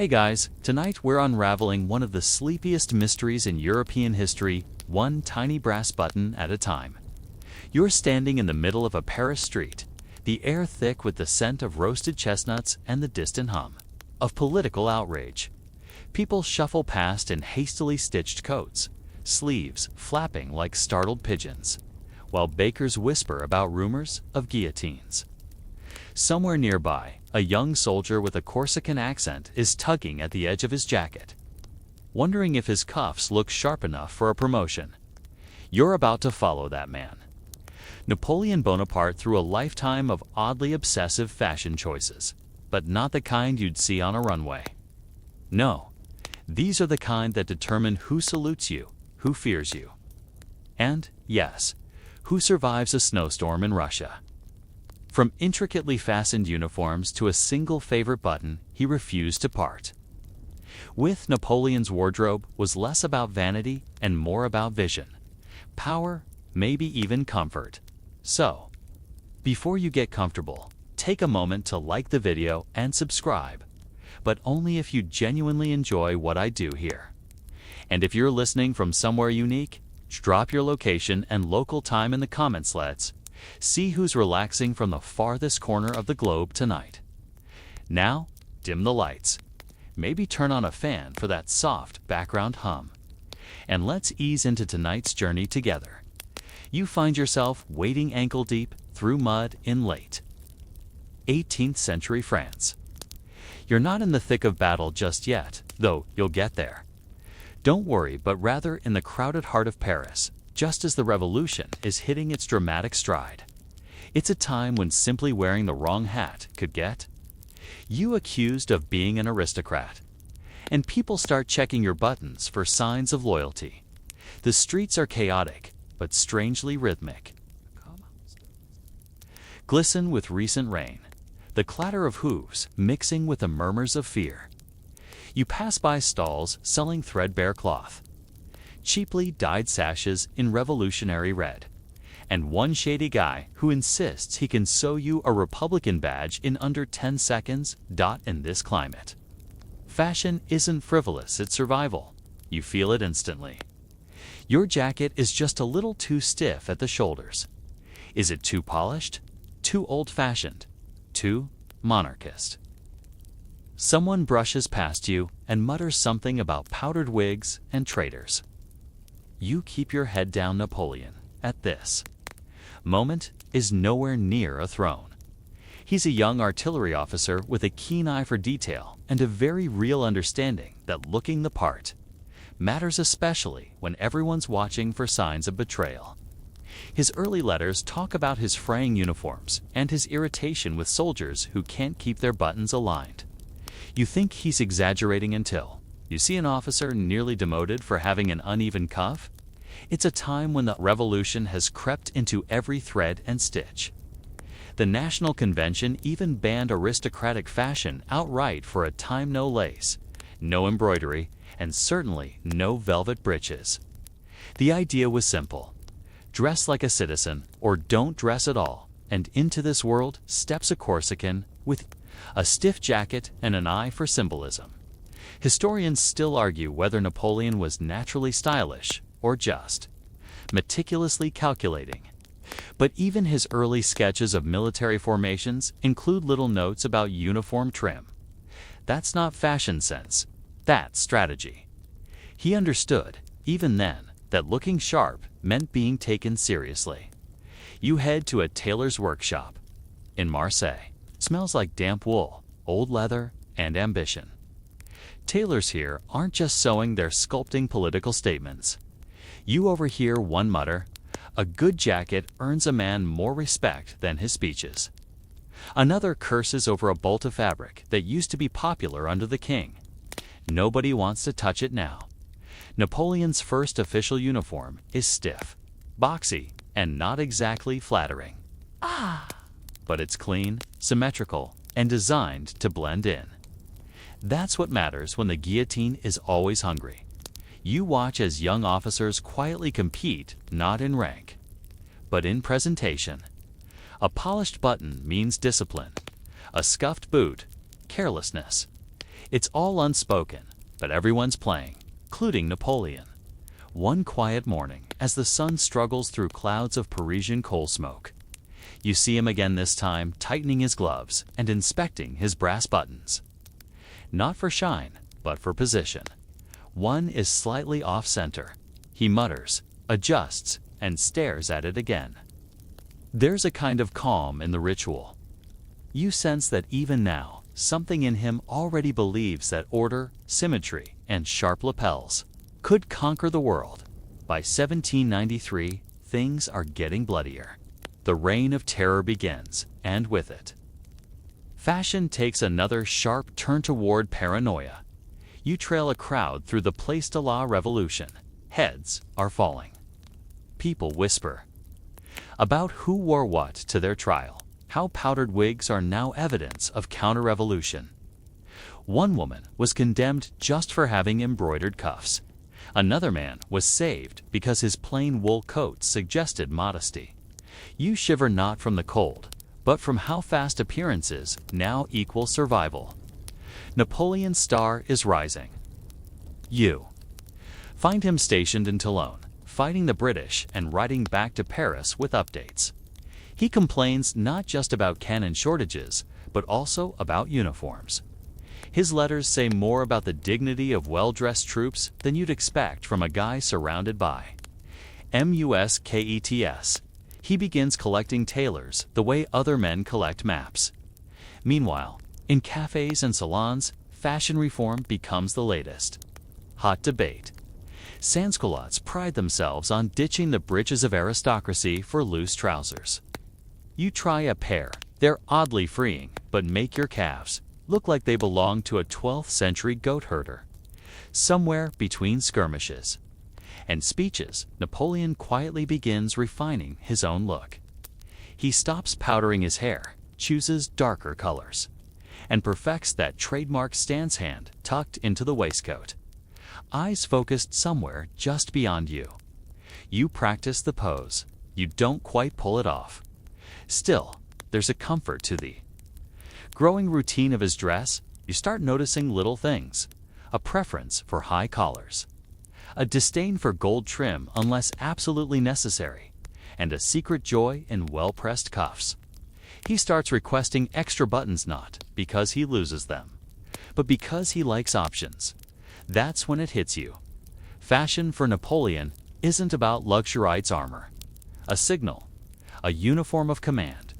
Hey guys, tonight we're unraveling one of the sleepiest mysteries in European history, one tiny brass button at a time. You're standing in the middle of a Paris street, the air thick with the scent of roasted chestnuts and the distant hum of political outrage. People shuffle past in hastily stitched coats, sleeves flapping like startled pigeons, while bakers whisper about rumors of guillotines. Somewhere nearby, a young soldier with a Corsican accent is tugging at the edge of his jacket, wondering if his cuffs look sharp enough for a promotion. You're about to follow that man. Napoleon Bonaparte through a lifetime of oddly obsessive fashion choices, but not the kind you'd see on a runway. No, these are the kind that determine who salutes you, who fears you, and, yes, who survives a snowstorm in Russia. From intricately fastened uniforms to a single favorite button, he refused to part. With Napoleon's wardrobe was less about vanity and more about vision, power, maybe even comfort. So, before you get comfortable, take a moment to like the video and subscribe, but only if you genuinely enjoy what I do here. And if you're listening from somewhere unique, drop your location and local time in the comments. Let's see who's relaxing from the farthest corner of the globe tonight. Now, dim the lights. Maybe turn on a fan for that soft background hum. And let's ease into tonight's journey together. You find yourself wading ankle deep through mud in late 18th century France. You're not in the thick of battle just yet, though you'll get there. Don't worry, but rather in the crowded heart of Paris, just as the revolution is hitting its dramatic stride. It's a time when simply wearing the wrong hat could get you accused of being an aristocrat. And people start checking your buttons for signs of loyalty. The streets are chaotic, but strangely rhythmic. Glisten with recent rain, the clatter of hooves mixing with the murmurs of fear. You pass by stalls selling threadbare cloth, cheaply dyed sashes in revolutionary red, and one shady guy who insists he can sew you a Republican badge in under 10 seconds. In this climate, fashion isn't frivolous, it's survival. You feel it instantly. Your jacket is just a little too stiff at the shoulders. Is it too polished? Too old-fashioned? Too monarchist? Someone brushes past you and mutters something about powdered wigs and traitors. You keep your head down. Napoleon, at this moment, is nowhere near a throne. He's a young artillery officer with a keen eye for detail and a very real understanding that looking the part matters, especially when everyone's watching for signs of betrayal. His early letters talk about his fraying uniforms and his irritation with soldiers who can't keep their buttons aligned. You think he's exaggerating until you see an officer nearly demoted for having an uneven cuff. It's a time when the revolution has crept into every thread and stitch. The National Convention even banned aristocratic fashion outright for a time. No lace, no embroidery, and certainly no velvet breeches. The idea was simple: dress like a citizen or don't dress at all. And into this world steps a Corsican with a stiff jacket and an eye for symbolism. Historians still argue whether Napoleon was naturally stylish or just meticulously calculating. But even his early sketches of military formations include little notes about uniform trim. That's not fashion sense, that's strategy. He understood, even then, that looking sharp meant being taken seriously. You head to a tailor's workshop in Marseille. It smells like damp wool, old leather, and ambition. Tailors here aren't just sewing, they're sculpting political statements. You overhear one mutter, "A good jacket earns a man more respect than his speeches." Another curses over a bolt of fabric that used to be popular under the king. Nobody wants to touch it now. Napoleon's first official uniform is stiff, boxy, and not exactly flattering. But it's clean, symmetrical, and designed to blend in. That's what matters when the guillotine is always hungry. You watch as young officers quietly compete, not in rank, but in presentation. A polished button means discipline. A scuffed boot, carelessness. It's all unspoken, but everyone's playing, including Napoleon. One quiet morning, as the sun struggles through clouds of Parisian coal smoke, you see him again, this time tightening his gloves and inspecting his brass buttons. Not for shine, but for position. One is slightly off-center. He mutters, adjusts, and stares at it again. There's a kind of calm in the ritual. You sense that even now, something in him already believes that order, symmetry, and sharp lapels could conquer the world. By 1793, things are getting bloodier. The reign of terror begins, and with it, fashion takes another sharp turn toward paranoia. You trail a crowd through the Place de la Revolution. Heads are falling. People whisper about who wore what to their trial, how powdered wigs are now evidence of counter-revolution. One woman was condemned just for having embroidered cuffs. Another man was saved because his plain wool coat suggested modesty. You shiver not from the cold, but from how fast appearances now equal survival. Napoleon's star is rising. You find him stationed in Toulon, fighting the British and riding back to Paris with updates. He complains not just about cannon shortages, but also about uniforms. His letters say more about the dignity of well-dressed troops than you'd expect from a guy surrounded by muskets. He begins collecting tailors the way other men collect maps. Meanwhile, in cafes and salons, fashion reform becomes the latest hot debate. Sans-culottes pride themselves on ditching the breeches of aristocracy for loose trousers. You try a pair. They're oddly freeing, but make your calves look like they belong to a 12th century goat herder. Somewhere between skirmishes and speeches, Napoleon quietly begins refining his own look. He stops powdering his hair, chooses darker colors, and perfects that trademark stance hand tucked into the waistcoat. Eyes focused somewhere just beyond you. You practice the pose. You don't quite pull it off. Still, there's a comfort to the growing routine of his dress. You start noticing little things. A preference for high collars, a disdain for gold trim unless absolutely necessary, and a secret joy in well-pressed cuffs. He starts requesting extra buttons not because he loses them, but because he likes options. That's when it hits you. Fashion for Napoleon isn't about luxurious armor, a signal, a uniform of command,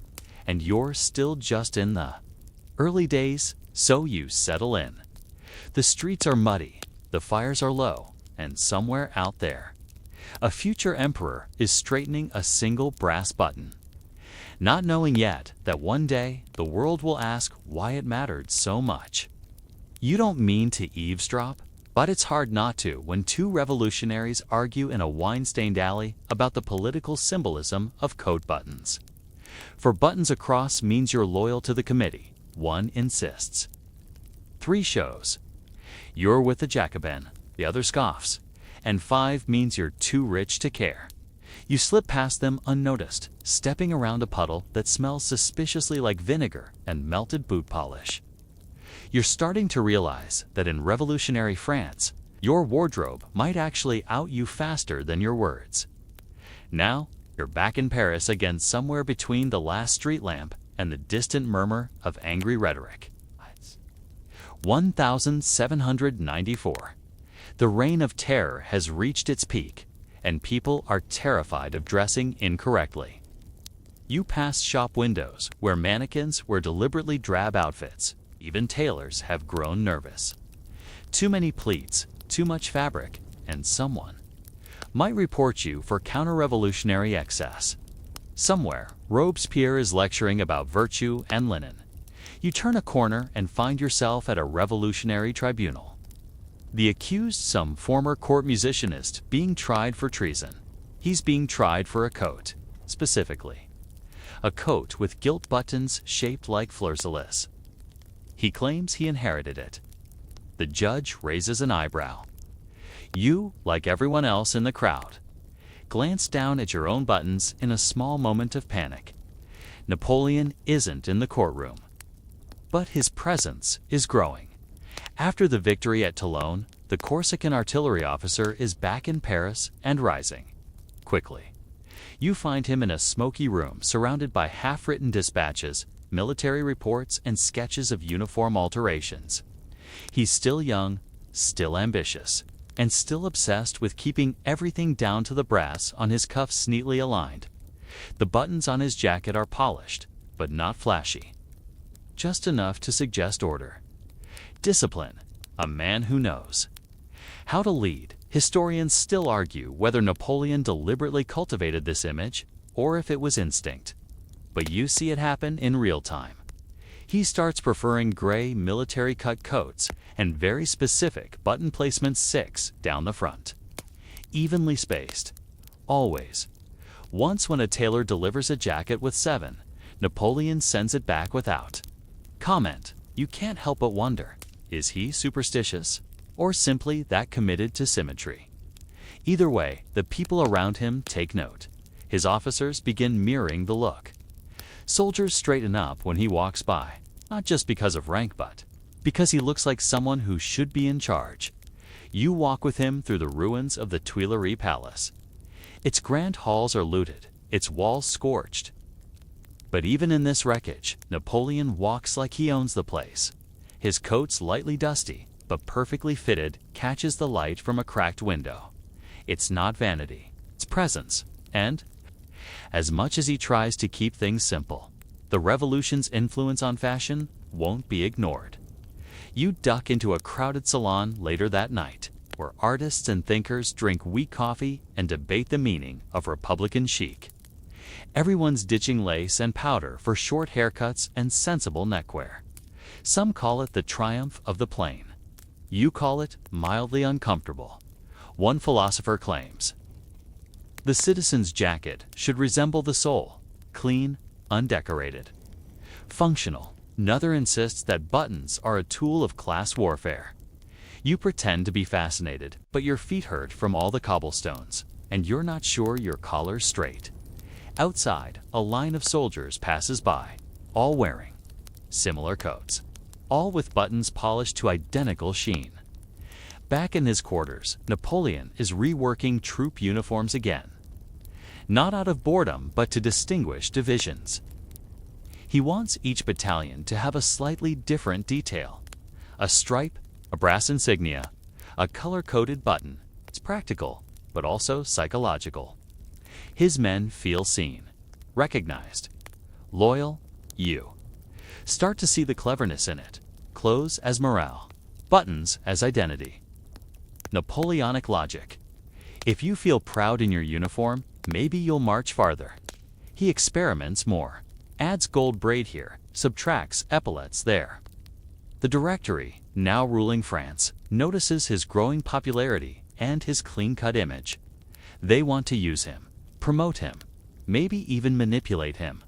and you're still just in the early days, so you settle in. The streets are muddy, the fires are low, and somewhere out there, a future emperor is straightening a single brass button, not knowing yet that one day the world will ask why it mattered so much. You don't mean to eavesdrop, but it's hard not to when two revolutionaries argue in a wine-stained alley about the political symbolism of coat buttons. For buttons across means you're loyal to the committee, one insists. 3 shows. You're with the Jacobin, the other scoffs, and 5 means you're too rich to care. You slip past them unnoticed, stepping around a puddle that smells suspiciously like vinegar and melted boot polish. You're starting to realize that in revolutionary France, your wardrobe might actually out you faster than your words. Now, you're back in Paris again, somewhere between the last street lamp and the distant murmur of angry rhetoric. 1794. The reign of terror has reached its peak, and people are terrified of dressing incorrectly. You pass shop windows where mannequins wear deliberately drab outfits. Even tailors have grown nervous. Too many pleats, too much fabric, and someone might report you for counter-revolutionary excess. Somewhere, Robespierre is lecturing about virtue and linen. You turn a corner and find yourself at a revolutionary tribunal. The accused, some former court musicianist, being tried for treason. He's being tried for a coat, specifically. A coat with gilt buttons shaped like fleur-de-lis. He claims he inherited it. The judge raises an eyebrow. You, like everyone else in the crowd, glance down at your own buttons in a small moment of panic. Napoleon isn't in the courtroom, but his presence is growing. After the victory at Toulon, the Corsican artillery officer is back in Paris and rising quickly. You find him in a smoky room surrounded by half-written dispatches, military reports, and sketches of uniform alterations. He's still young, still ambitious, and still obsessed with keeping everything down to the brass on his cuffs neatly aligned. The buttons on his jacket are polished, but not flashy. Just enough to suggest order. Discipline, a man who knows. How to lead. Historians still argue whether Napoleon deliberately cultivated this image or if it was instinct. But you see it happen in real time. He starts preferring gray military-cut coats and very specific button placement 6 down the front. Evenly spaced. Always. Once when a tailor delivers a jacket with 7, Napoleon sends it back without. Comment. You can't help but wonder, is he superstitious or simply that committed to symmetry? Either way, the people around him take note. His officers begin mirroring the look. Soldiers straighten up when he walks by, not just because of rank but because he looks like someone who should be in charge. You walk with him through the ruins of the Tuileries Palace. Its grand halls are looted, its walls scorched. But even in this wreckage, Napoleon walks like he owns the place. His coat, slightly dusty, but perfectly fitted, catches the light from a cracked window. It's not vanity, it's presence. And, as much as he tries to keep things simple, the revolution's influence on fashion won't be ignored. You duck into a crowded salon later that night, where artists and thinkers drink weak coffee and debate the meaning of Republican chic. Everyone's ditching lace and powder for short haircuts and sensible neckwear. Some call it the triumph of the plain. You call it mildly uncomfortable. One philosopher claims, the citizen's jacket should resemble the soul, clean, undecorated. Functional. Another insists that buttons are a tool of class warfare. You pretend to be fascinated, but your feet hurt from all the cobblestones, and you're not sure your collar's straight. Outside, a line of soldiers passes by, all wearing similar coats, all with buttons polished to identical sheen. Back in his quarters, Napoleon is reworking troop uniforms again. Not out of boredom, but to distinguish divisions. He wants each battalion to have a slightly different detail. A stripe, a brass insignia, a color-coded button. It's practical, but also psychological. His men feel seen, recognized, loyal. You start to see the cleverness in it. Clothes as morale, buttons as identity. Napoleonic logic. If you feel proud in your uniform, maybe you'll march farther. He experiments more, adds gold braid here, subtracts epaulets there. The Directory, now ruling France, notices his growing popularity and his clean-cut image. They want to use him, promote him, maybe even manipulate him.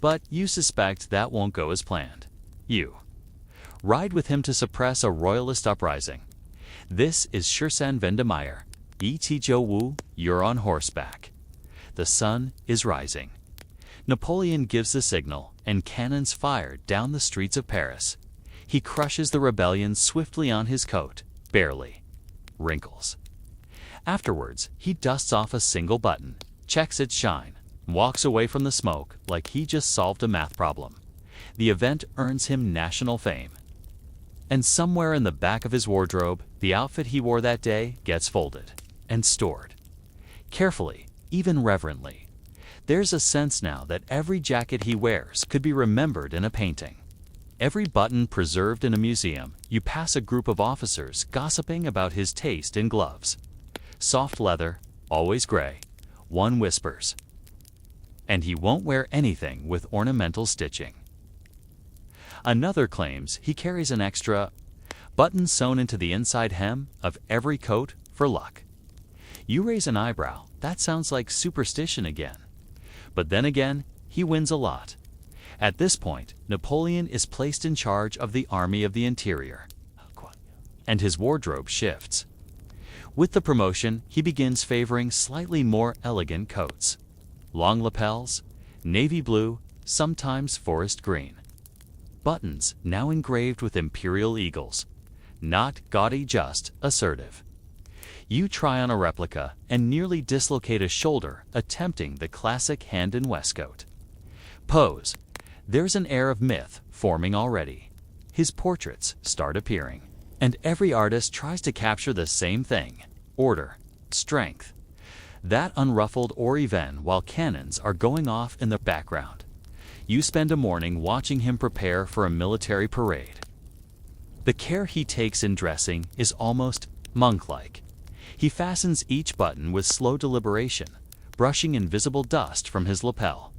But you suspect that won't go as planned. You ride with him to suppress a royalist uprising. This is Shirsan Vendemeyer. Et Wu, you're on horseback. The sun is rising. Napoleon gives the signal, and cannons fire down the streets of Paris. He crushes the rebellion swiftly on his coat, barely. Wrinkles. Afterwards, he dusts off a single button, checks its shine, walks away from the smoke like he just solved a math problem. The event earns him national fame. And somewhere in the back of his wardrobe, the outfit he wore that day gets folded and stored. Carefully, even reverently. There's a sense now that every jacket he wears could be remembered in a painting. Every button preserved in a museum. You pass a group of officers gossiping about his taste in gloves. Soft leather, always gray. One whispers, and he won't wear anything with ornamental stitching. Another claims he carries an extra button sewn into the inside hem of every coat for luck. You raise an eyebrow. That sounds like superstition again. But then again, he wins a lot. At this point, Napoleon is placed in charge of the Army of the Interior, and his wardrobe shifts. With the promotion, he begins favoring slightly more elegant coats. Long lapels, navy blue, sometimes forest green. Buttons now engraved with imperial eagles. Not gaudy, just assertive. You try on a replica and nearly dislocate a shoulder attempting the classic hand and waistcoat. Pose. There's an air of myth forming already. His portraits start appearing. And every artist tries to capture the same thing: order, strength. That unruffled or-even while cannons are going off in the background. You spend a morning watching him prepare for a military parade. The care he takes in dressing is almost monk-like. He fastens each button with slow deliberation, brushing invisible dust from his lapel.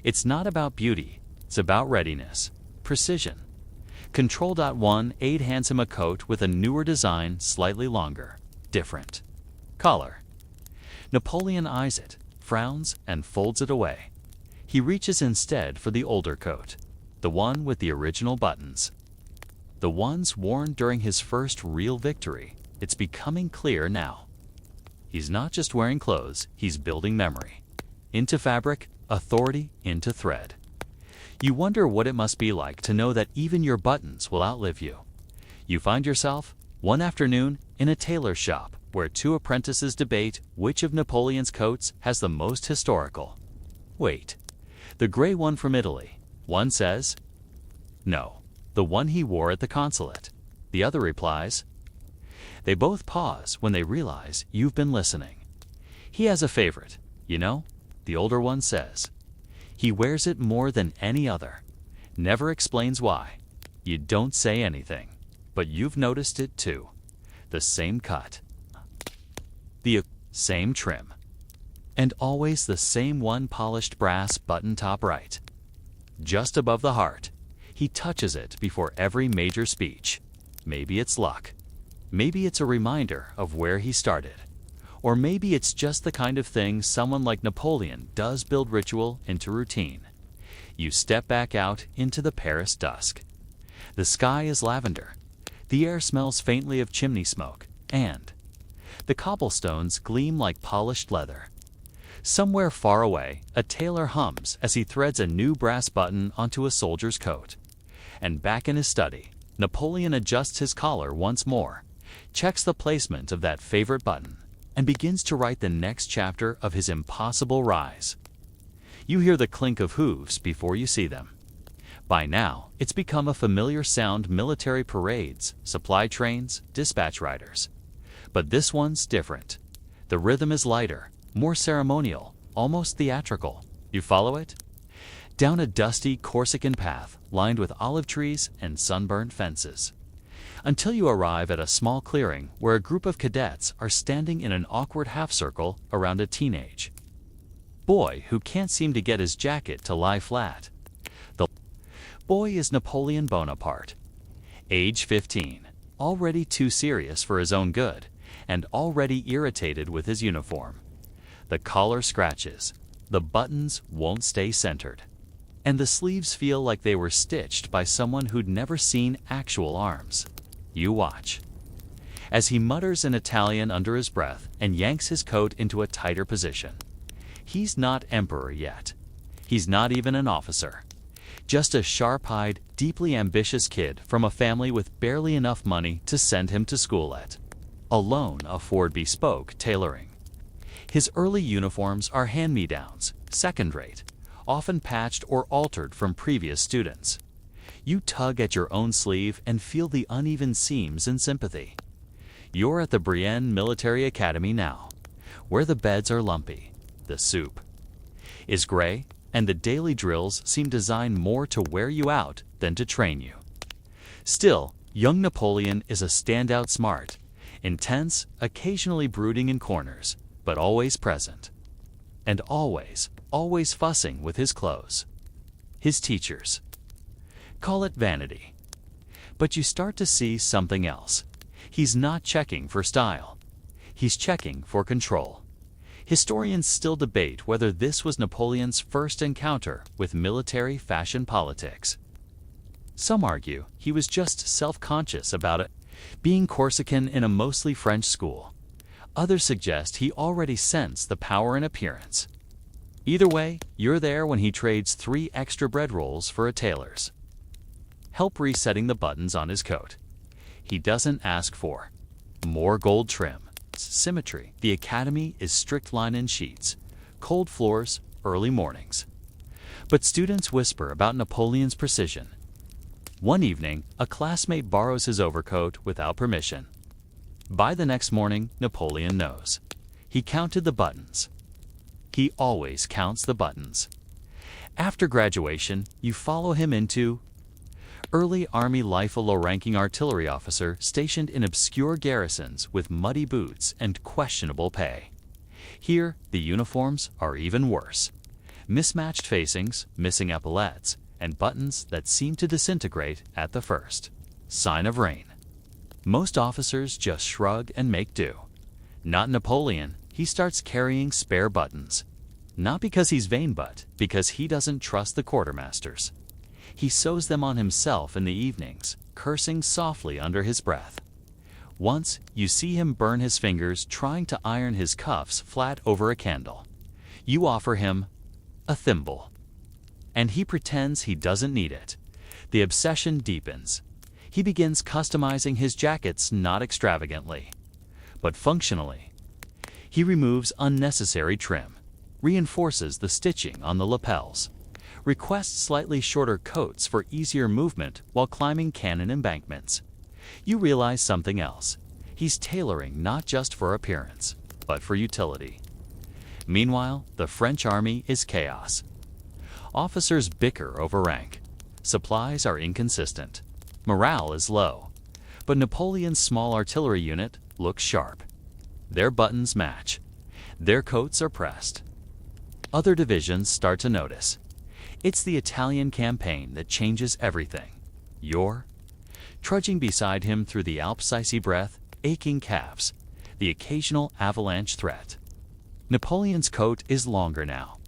It's not about beauty, it's about readiness, precision. Control.1 hands him a coat with a newer design, slightly longer, different. Collar. Napoleon eyes it, frowns, and folds it away. He reaches instead for the older coat, the one with the original buttons. The ones worn during his first real victory. It's becoming clear now. He's not just wearing clothes, he's building memory. Into fabric, authority into thread. You wonder what it must be like to know that even your buttons will outlive you. You find yourself, one afternoon, in a tailor's shop where two apprentices debate which of Napoleon's coats has the most historical. Wait, the gray one from Italy. One says, no, the one he wore at the consulate. The other replies. They both pause when they realize you've been listening. He has a favorite, you know, the older one says. He wears it more than any other. Never explains why. You don't say anything, but you've noticed it too. The same cut. The same trim. And always the same one polished brass button top right. Just above the heart. He touches it before every major speech. Maybe it's luck. Maybe it's a reminder of where he started. Or maybe it's just the kind of thing someone like Napoleon does build ritual into routine. You step back out into the Paris dusk. The sky is lavender. The air smells faintly of chimney smoke, and the cobblestones gleam like polished leather. Somewhere far away, a tailor hums as he threads a new brass button onto a soldier's coat. And back in his study, Napoleon adjusts his collar once more, checks the placement of that favorite button, and begins to write the next chapter of his impossible rise. You hear the clink of hooves before you see them. By now, it's become a familiar sound: military parades, supply trains, dispatch riders. But this one's different. The rhythm is lighter, more ceremonial, almost theatrical. You follow it? Down a dusty Corsican path lined with olive trees and sunburnt fences. Until you arrive at a small clearing where a group of cadets are standing in an awkward half-circle around a teenage boy who can't seem to get his jacket to lie flat. The boy is Napoleon Bonaparte, age 15, already too serious for his own good, and already irritated with his uniform. The collar scratches, the buttons won't stay centered, and the sleeves feel like they were stitched by someone who'd never seen actual arms. You watch as he mutters in Italian under his breath and yanks his coat into a tighter position. He's not emperor yet. He's not even an officer. Just a sharp-eyed, deeply ambitious kid from a family with barely enough money to send him to school at. Alone afford bespoke tailoring. His early uniforms are hand-me-downs, second-rate, often patched or altered from previous students. You tug at your own sleeve and feel the uneven seams in sympathy. You're at the Brienne Military Academy now, where the beds are lumpy, the soup is gray, and the daily drills seem designed more to wear you out than to train you. Still, young Napoleon is a standout smart, intense, occasionally brooding in corners, but always present. And always fussing with his clothes. His teachers. Call it vanity. But you start to see something else. He's not checking for style. He's checking for control. Historians still debate whether this was Napoleon's first encounter with military fashion politics. Some argue he was just self-conscious about it, being Corsican in a mostly French school. Others suggest he already sensed the power in appearance. Either way, you're there when he trades 3 extra bread rolls for a tailor's help resetting the buttons on his coat. he doesn't ask for. More gold trim, symmetry. The academy is strict linen sheets, cold floors, early mornings. But students whisper about Napoleon's precision. One evening, a classmate borrows his overcoat without permission. By the next morning, Napoleon knows. He counted the buttons. He always counts the buttons. After graduation, you follow him into early Army life, a low-ranking artillery officer stationed in obscure garrisons with muddy boots and questionable pay. Here, the uniforms are even worse. Mismatched facings, missing epaulettes, and buttons that seem to disintegrate at the first sign of rain. Most officers just shrug and make do. Not Napoleon. He starts carrying spare buttons. Not because he's vain, but because he doesn't trust the quartermasters. He sews them on himself in the evenings, cursing softly under his breath. Once, you see him burn his fingers trying to iron his cuffs flat over a candle. You offer him a thimble, and he pretends he doesn't need it. The obsession deepens. He begins customizing his jackets not extravagantly, but functionally. He removes unnecessary trim, reinforces the stitching on the lapels, requests slightly shorter coats for easier movement while climbing cannon embankments. You realize something else. He's tailoring not just for appearance, but for utility. Meanwhile, the French army is chaos. Officers bicker over rank. Supplies are inconsistent. Morale is low. But Napoleon's small artillery unit looks sharp. Their buttons match. Their coats are pressed. Other divisions start to notice. It's the Italian campaign that changes everything. You're trudging beside him through the Alps, icy breath, aching calves, the occasional avalanche threat. Napoleon's coat is longer now,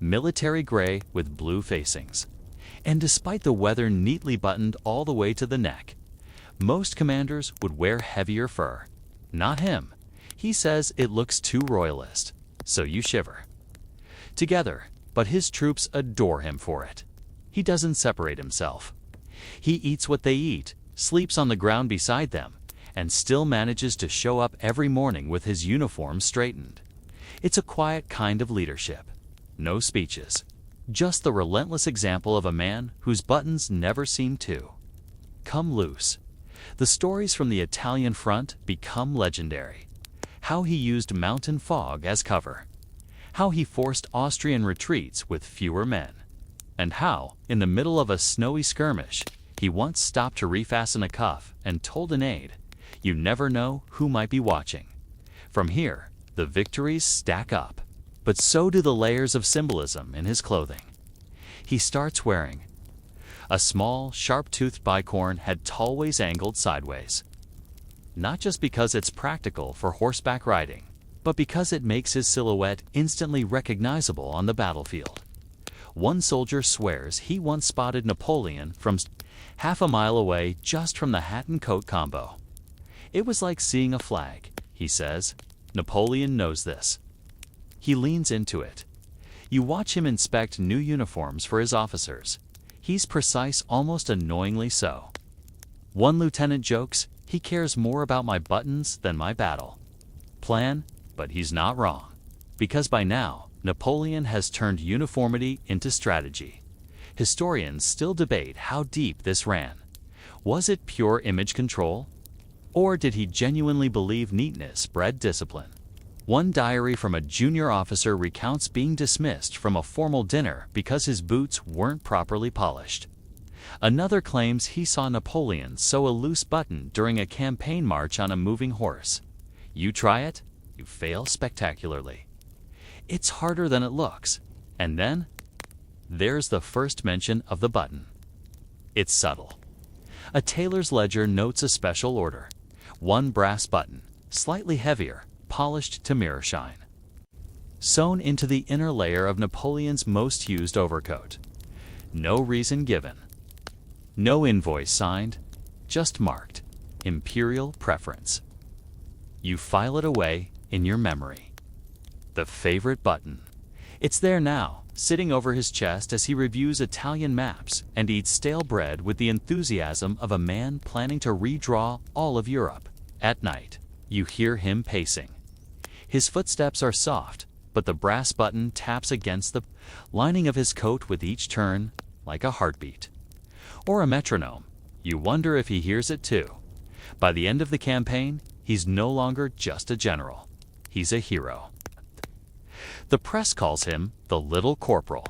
military gray with blue facings. And despite the weather neatly buttoned all the way to the neck, most commanders would wear heavier fur. Not him. He says it looks too royalist, so you shiver. Together, but his troops adore him for it. He doesn't separate himself. He eats what they eat, sleeps on the ground beside them, and still manages to show up every morning with his uniform straightened. It's a quiet kind of leadership. No speeches. Just the relentless example of a man whose buttons never seem to come loose. The stories from the Italian front become legendary. How he used mountain fog as cover. How he forced Austrian retreats with fewer men. And how, in the middle of a snowy skirmish, he once stopped to refasten a cuff and told an aide, "You never know who might be watching." From here, the victories stack up. But so do the layers of symbolism in his clothing. He starts wearing a small, sharp-toothed bicorn head always angled sideways. Not just because it's practical for horseback riding, but because it makes his silhouette instantly recognizable on the battlefield. One soldier swears he once spotted Napoleon from half a mile away just from the hat and coat combo. It was like seeing a flag, he says. Napoleon knows this. He leans into it. You watch him inspect new uniforms for his officers. He's precise, almost annoyingly so. One lieutenant jokes, "He cares more about my buttons than my battle plan," but he's not wrong. Because by now, Napoleon has turned uniformity into strategy. Historians still debate how deep this ran. Was it pure image control? Or did he genuinely believe neatness bred discipline? One diary from a junior officer recounts being dismissed from a formal dinner because his boots weren't properly polished. Another claims he saw Napoleon sew a loose button during a campaign march on a moving horse. You try it, you fail spectacularly. It's harder than it looks. And then, there's the first mention of the button. It's subtle. A tailor's ledger notes a special order. One brass button, slightly heavier, polished to mirror shine. Sewn into the inner layer of Napoleon's most used overcoat. No reason given. No invoice signed, just marked, Imperial Preference. You file it away in your memory. The favorite button. It's there now, sitting over his chest as he reviews Italian maps and eats stale bread with the enthusiasm of a man planning to redraw all of Europe. At night, you hear him pacing. His footsteps are soft, but the brass button taps against the lining of his coat with each turn, like a heartbeat. Or a metronome. You wonder if he hears it too. By the end of the campaign, he's no longer just a general. He's a hero. The press calls him the Little Corporal.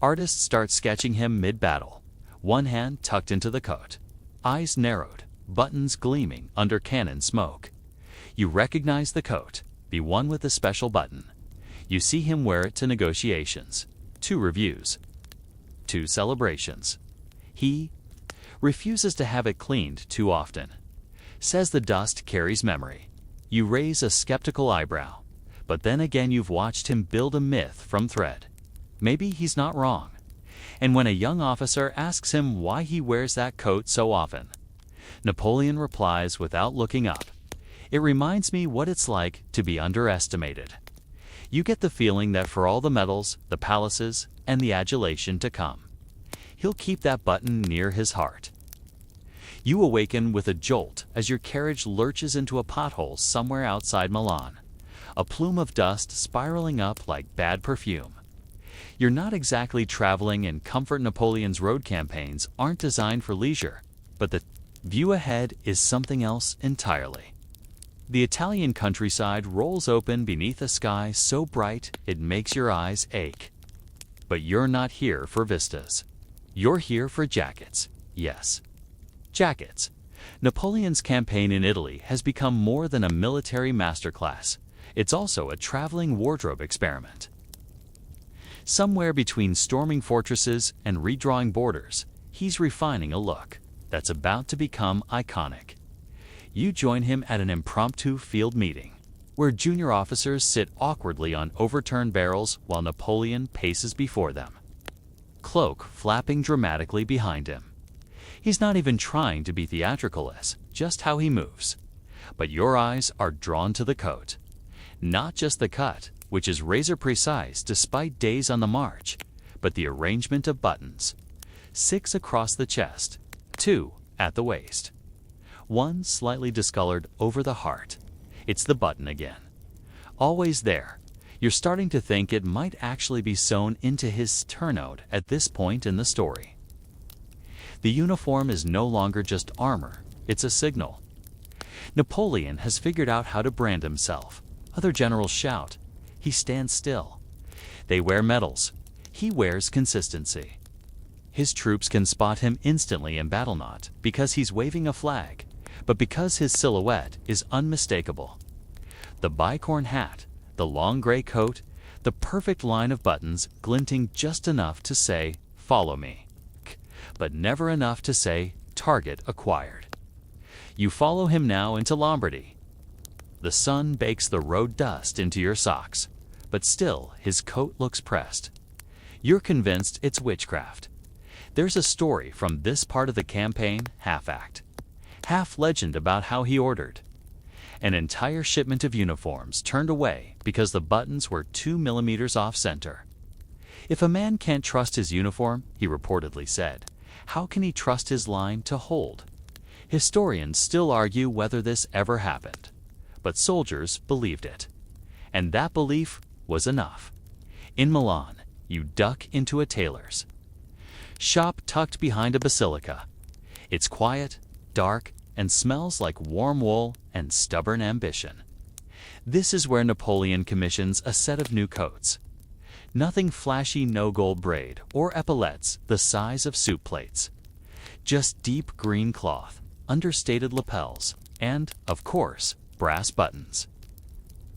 Artists start sketching him mid-battle, one hand tucked into the coat, eyes narrowed, buttons gleaming under cannon smoke. You recognize the coat, the one with the special button. You see him wear it to negotiations, to reviews, to celebrations. He refuses to have it cleaned too often. Says the dust carries memory. You raise a skeptical eyebrow, but then again you've watched him build a myth from thread. Maybe he's not wrong. And when a young officer asks him why he wears that coat so often, Napoleon replies without looking up, "It reminds me what it's like to be underestimated." You get the feeling that for all the medals, the palaces, and the adulation to come, he'll keep that button near his heart. You awaken with a jolt as your carriage lurches into a pothole somewhere outside Milan, a plume of dust spiraling up like bad perfume. You're not exactly traveling in comfort. Napoleon's road campaigns aren't designed for leisure, but the view ahead is something else entirely. The Italian countryside rolls open beneath a sky so bright it makes your eyes ache. But you're not here for vistas. You're here for jackets. Yes, jackets. Napoleon's campaign in Italy has become more than a military masterclass. It's also a traveling wardrobe experiment. Somewhere between storming fortresses and redrawing borders, he's refining a look that's about to become iconic. You join him at an impromptu field meeting, where junior officers sit awkwardly on overturned barrels while Napoleon paces before them, cloak flapping dramatically behind him. He's not even trying to be theatrical as just how he moves. But your eyes are drawn to the coat. Not just the cut, which is razor precise despite days on the march, but the arrangement of buttons. 6 across the chest, 2 at the waist. 1 slightly discolored over the heart. It's the button again. Always there. You're starting to think it might actually be sewn into his turnout at this point in the story. The uniform is no longer just armor, it's a signal. Napoleon has figured out how to brand himself. Other generals shout. He stands still. They wear medals. He wears consistency. His troops can spot him instantly in battle, not because he's waving a flag, but because his silhouette is unmistakable. The bicorn hat, the long gray coat, the perfect line of buttons glinting just enough to say, "Follow me," but never enough to say, "Target acquired." You follow him now into Lombardy. The sun bakes the road dust into your socks, but still his coat looks pressed. You're convinced it's witchcraft. There's a story from this part of the campaign, half act, half legend, about how he ordered an entire shipment of uniforms turned away because the buttons were 2 millimeters off center. If a man can't trust his uniform, he reportedly said, how can he trust his line to hold? Historians still argue whether this ever happened, but soldiers believed it. And that belief was enough. In Milan, you duck into a tailor's shop tucked behind a basilica. It's quiet, dark, and smells like warm wool and stubborn ambition. This is where Napoleon commissions a set of new coats. Nothing flashy, no gold braid or epaulettes the size of soup plates. Just deep green cloth, understated lapels, and, of course, brass buttons.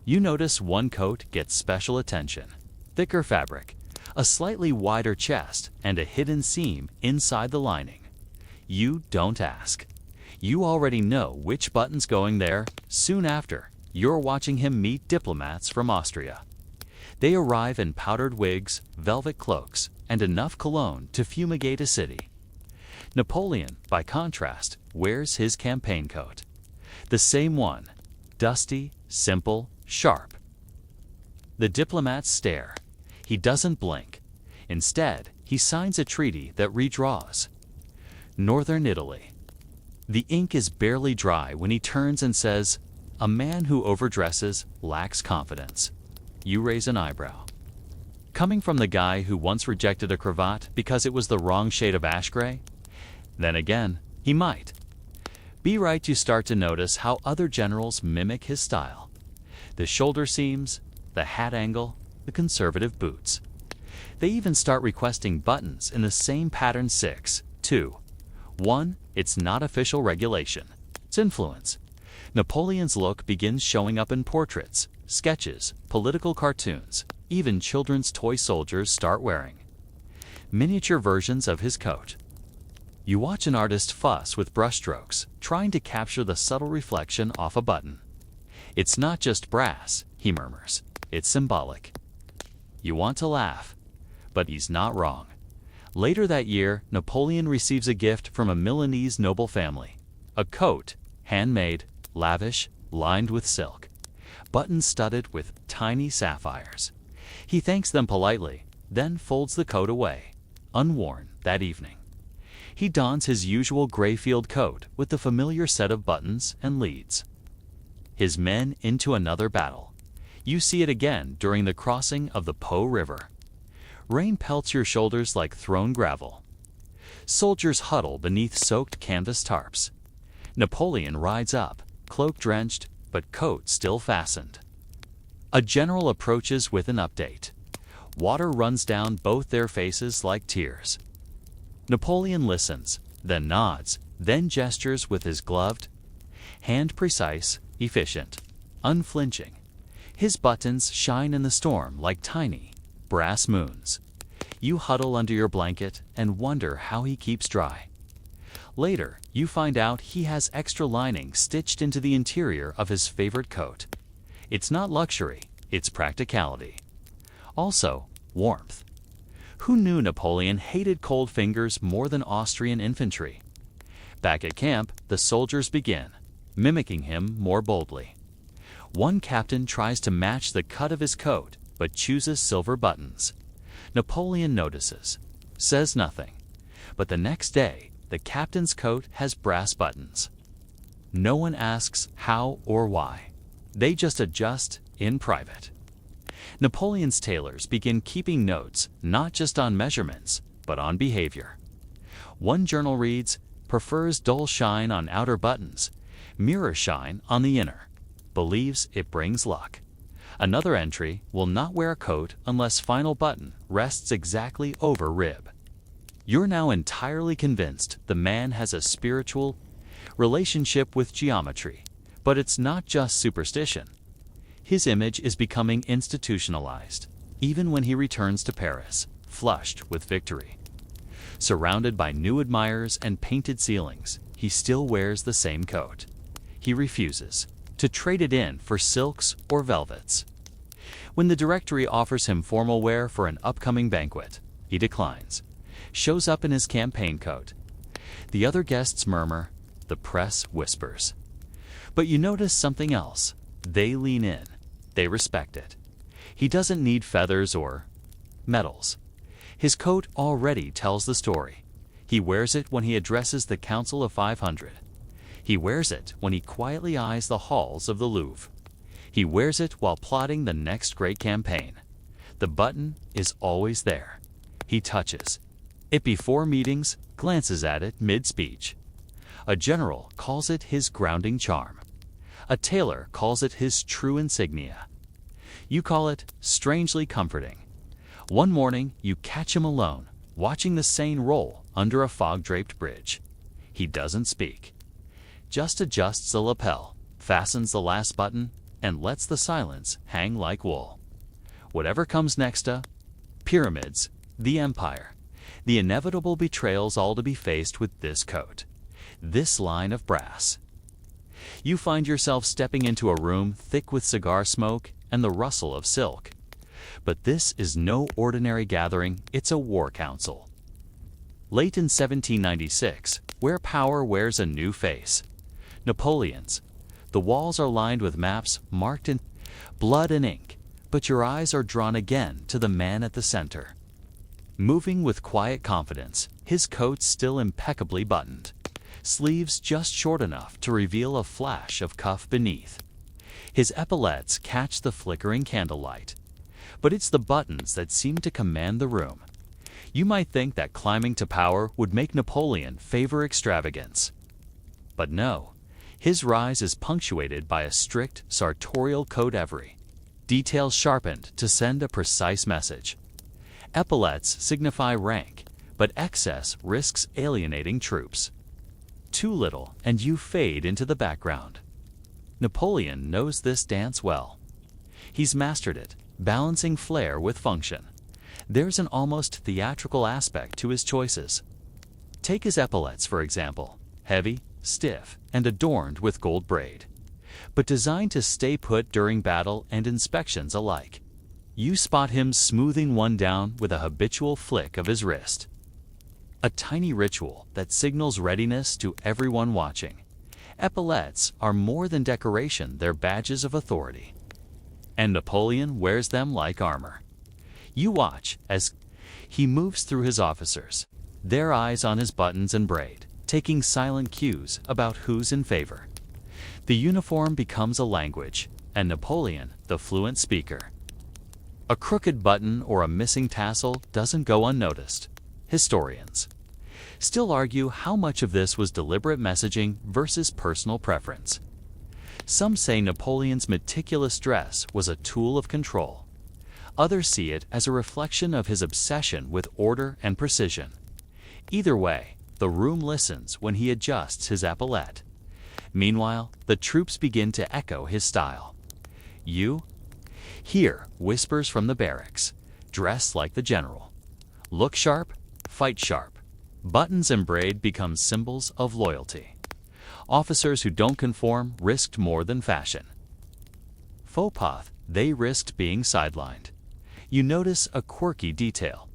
You notice one coat gets special attention. Thicker fabric, a slightly wider chest, and a hidden seam inside the lining. You don't ask. You already know which button's going there. Soon after, you're watching him meet diplomats from Austria. They arrive in powdered wigs, velvet cloaks, and enough cologne to fumigate a city. Napoleon, by contrast, wears his campaign coat. The same one, dusty, simple, sharp. The diplomats stare. He doesn't blink. Instead, he signs a treaty that redraws. Northern Italy. The ink is barely dry when he turns and says, "A man who overdresses lacks confidence." You raise an eyebrow. Coming from the guy who once rejected a cravat because it was the wrong shade of ash gray? Then again, he might. Be right, you start to notice how other generals mimic his style. The shoulder seams, the hat angle, the conservative boots. They even start requesting buttons in the same pattern 6, 2. 1. It's not official regulation. It's influence. Napoleon's look begins showing up in portraits, sketches, political cartoons. Even children's toy soldiers start wearing miniature versions of his coat. You watch an artist fuss with brushstrokes, trying to capture the subtle reflection off a button. "It's not just brass," he murmurs. "It's symbolic." You want to laugh, but he's not wrong. Later that year, Napoleon receives a gift from a Milanese noble family. A coat, handmade, lavish, lined with silk, buttons studded with tiny sapphires. He thanks them politely, then folds the coat away, unworn that evening. He dons his usual gray field coat with the familiar set of buttons and leads. His men into another battle. You see it again during the crossing of the Po River. Rain pelts your shoulders like thrown gravel. Soldiers huddle beneath soaked canvas tarps. Napoleon rides up, cloak drenched, but coat still fastened. A general approaches with an update. Water runs down both their faces like tears. Napoleon listens, then nods, then gestures with his gloved hand, precise, efficient, unflinching. His buttons shine in the storm like tiny, brass moons. You huddle under your blanket and wonder how he keeps dry. Later, you find out he has extra lining stitched into the interior of his favorite coat. It's not luxury, it's practicality. Also, warmth. Who knew Napoleon hated cold fingers more than Austrian infantry? Back at camp, the soldiers begin, mimicking him more boldly. One captain tries to match the cut of his coat, but chooses silver buttons. Napoleon notices, says nothing. But the next day, the captain's coat has brass buttons. No one asks how or why. They just adjust in private. Napoleon's tailors begin keeping notes not just on measurements, but on behavior. One journal reads, "Prefers dull shine on outer buttons, mirror shine on the inner. Believes it brings luck." Another entry, "Will not wear a coat unless final button rests exactly over rib." You're now entirely convinced the man has a spiritual relationship with geometry, but it's not just superstition. His image is becoming institutionalized, even when he returns to Paris, flushed with victory. Surrounded by new admirers and painted ceilings, he still wears the same coat. He refuses to trade it in for silks or velvets. When the directory offers him formal wear for an upcoming banquet, he declines, shows up in his campaign coat. The other guests murmur, the press whispers. But you notice something else. They lean in. They respect it. He doesn't need feathers or medals. His coat already tells the story. He wears it when he addresses the Council of 500. He wears it when he quietly eyes the halls of the Louvre. He wears it while plotting the next great campaign. The button is always there. He touches it before meetings, glances at it mid-speech. A general calls it his grounding charm. A tailor calls it his true insignia. You call it strangely comforting. One morning, you catch him alone, watching the Seine roll under a fog-draped bridge. He doesn't speak. Just adjusts the lapel, fastens the last button, and lets the silence hang like wool. Whatever comes next, pyramids, the empire, the inevitable betrayals, all to be faced with this coat, this line of brass. You find yourself stepping into a room thick with cigar smoke and the rustle of silk. But this is no ordinary gathering, it's a war council. Late in 1796, where power wears a new face. Napoleon's. The walls are lined with maps marked in blood and ink, but your eyes are drawn again to the man at the center. Moving with quiet confidence, his coat still impeccably buttoned, sleeves just short enough to reveal a flash of cuff beneath. His epaulettes catch the flickering candlelight, but it's the buttons that seem to command the room. You might think that climbing to power would make Napoleon favor extravagance. But no, his rise is punctuated by a strict sartorial code every. Details sharpened to send a precise message. Epaulettes signify rank, but excess risks alienating troops. Too little, and you fade into the background. Napoleon knows this dance well. He's mastered it, balancing flair with function. There's an almost theatrical aspect to his choices. Take his epaulettes, for example, heavy, stiff, and adorned with gold braid, but designed to stay put during battle and inspections alike. You spot him smoothing one down with a habitual flick of his wrist. A tiny ritual that signals readiness to everyone watching. Epaulettes are more than decoration, they're badges of authority. And Napoleon wears them like armor. You watch as he moves through his officers, their eyes on his buttons and braid, taking silent cues about who's in favor. The uniform becomes a language, and Napoleon the fluent speaker. A crooked button or a missing tassel doesn't go unnoticed. Historians still argue how much of this was deliberate messaging versus personal preference. Some say Napoleon's meticulous dress was a tool of control. Others see it as a reflection of his obsession with order and precision. Either way, the room listens when he adjusts his epaulette. Meanwhile, the troops begin to echo his style. You hear whispers from the barracks. Dress like the general. Look sharp, fight sharp. Buttons and braid become symbols of loyalty. Officers who don't conform risked more than fashion. Faux pas, they risked being sidelined. You notice a quirky detail.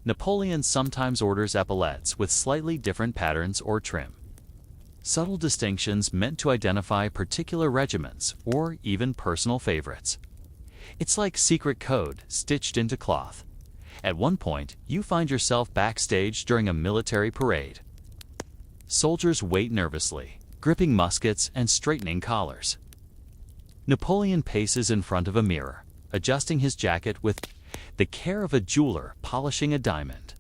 Napoleon sometimes orders epaulettes with slightly different patterns or trim. Subtle distinctions meant to identify particular regiments or even personal favorites. It's like secret code stitched into cloth. At one point, you find yourself backstage during a military parade. Soldiers wait nervously, gripping muskets and straightening collars. Napoleon paces in front of a mirror, adjusting his jacket with the care of a jeweler polishing a diamond.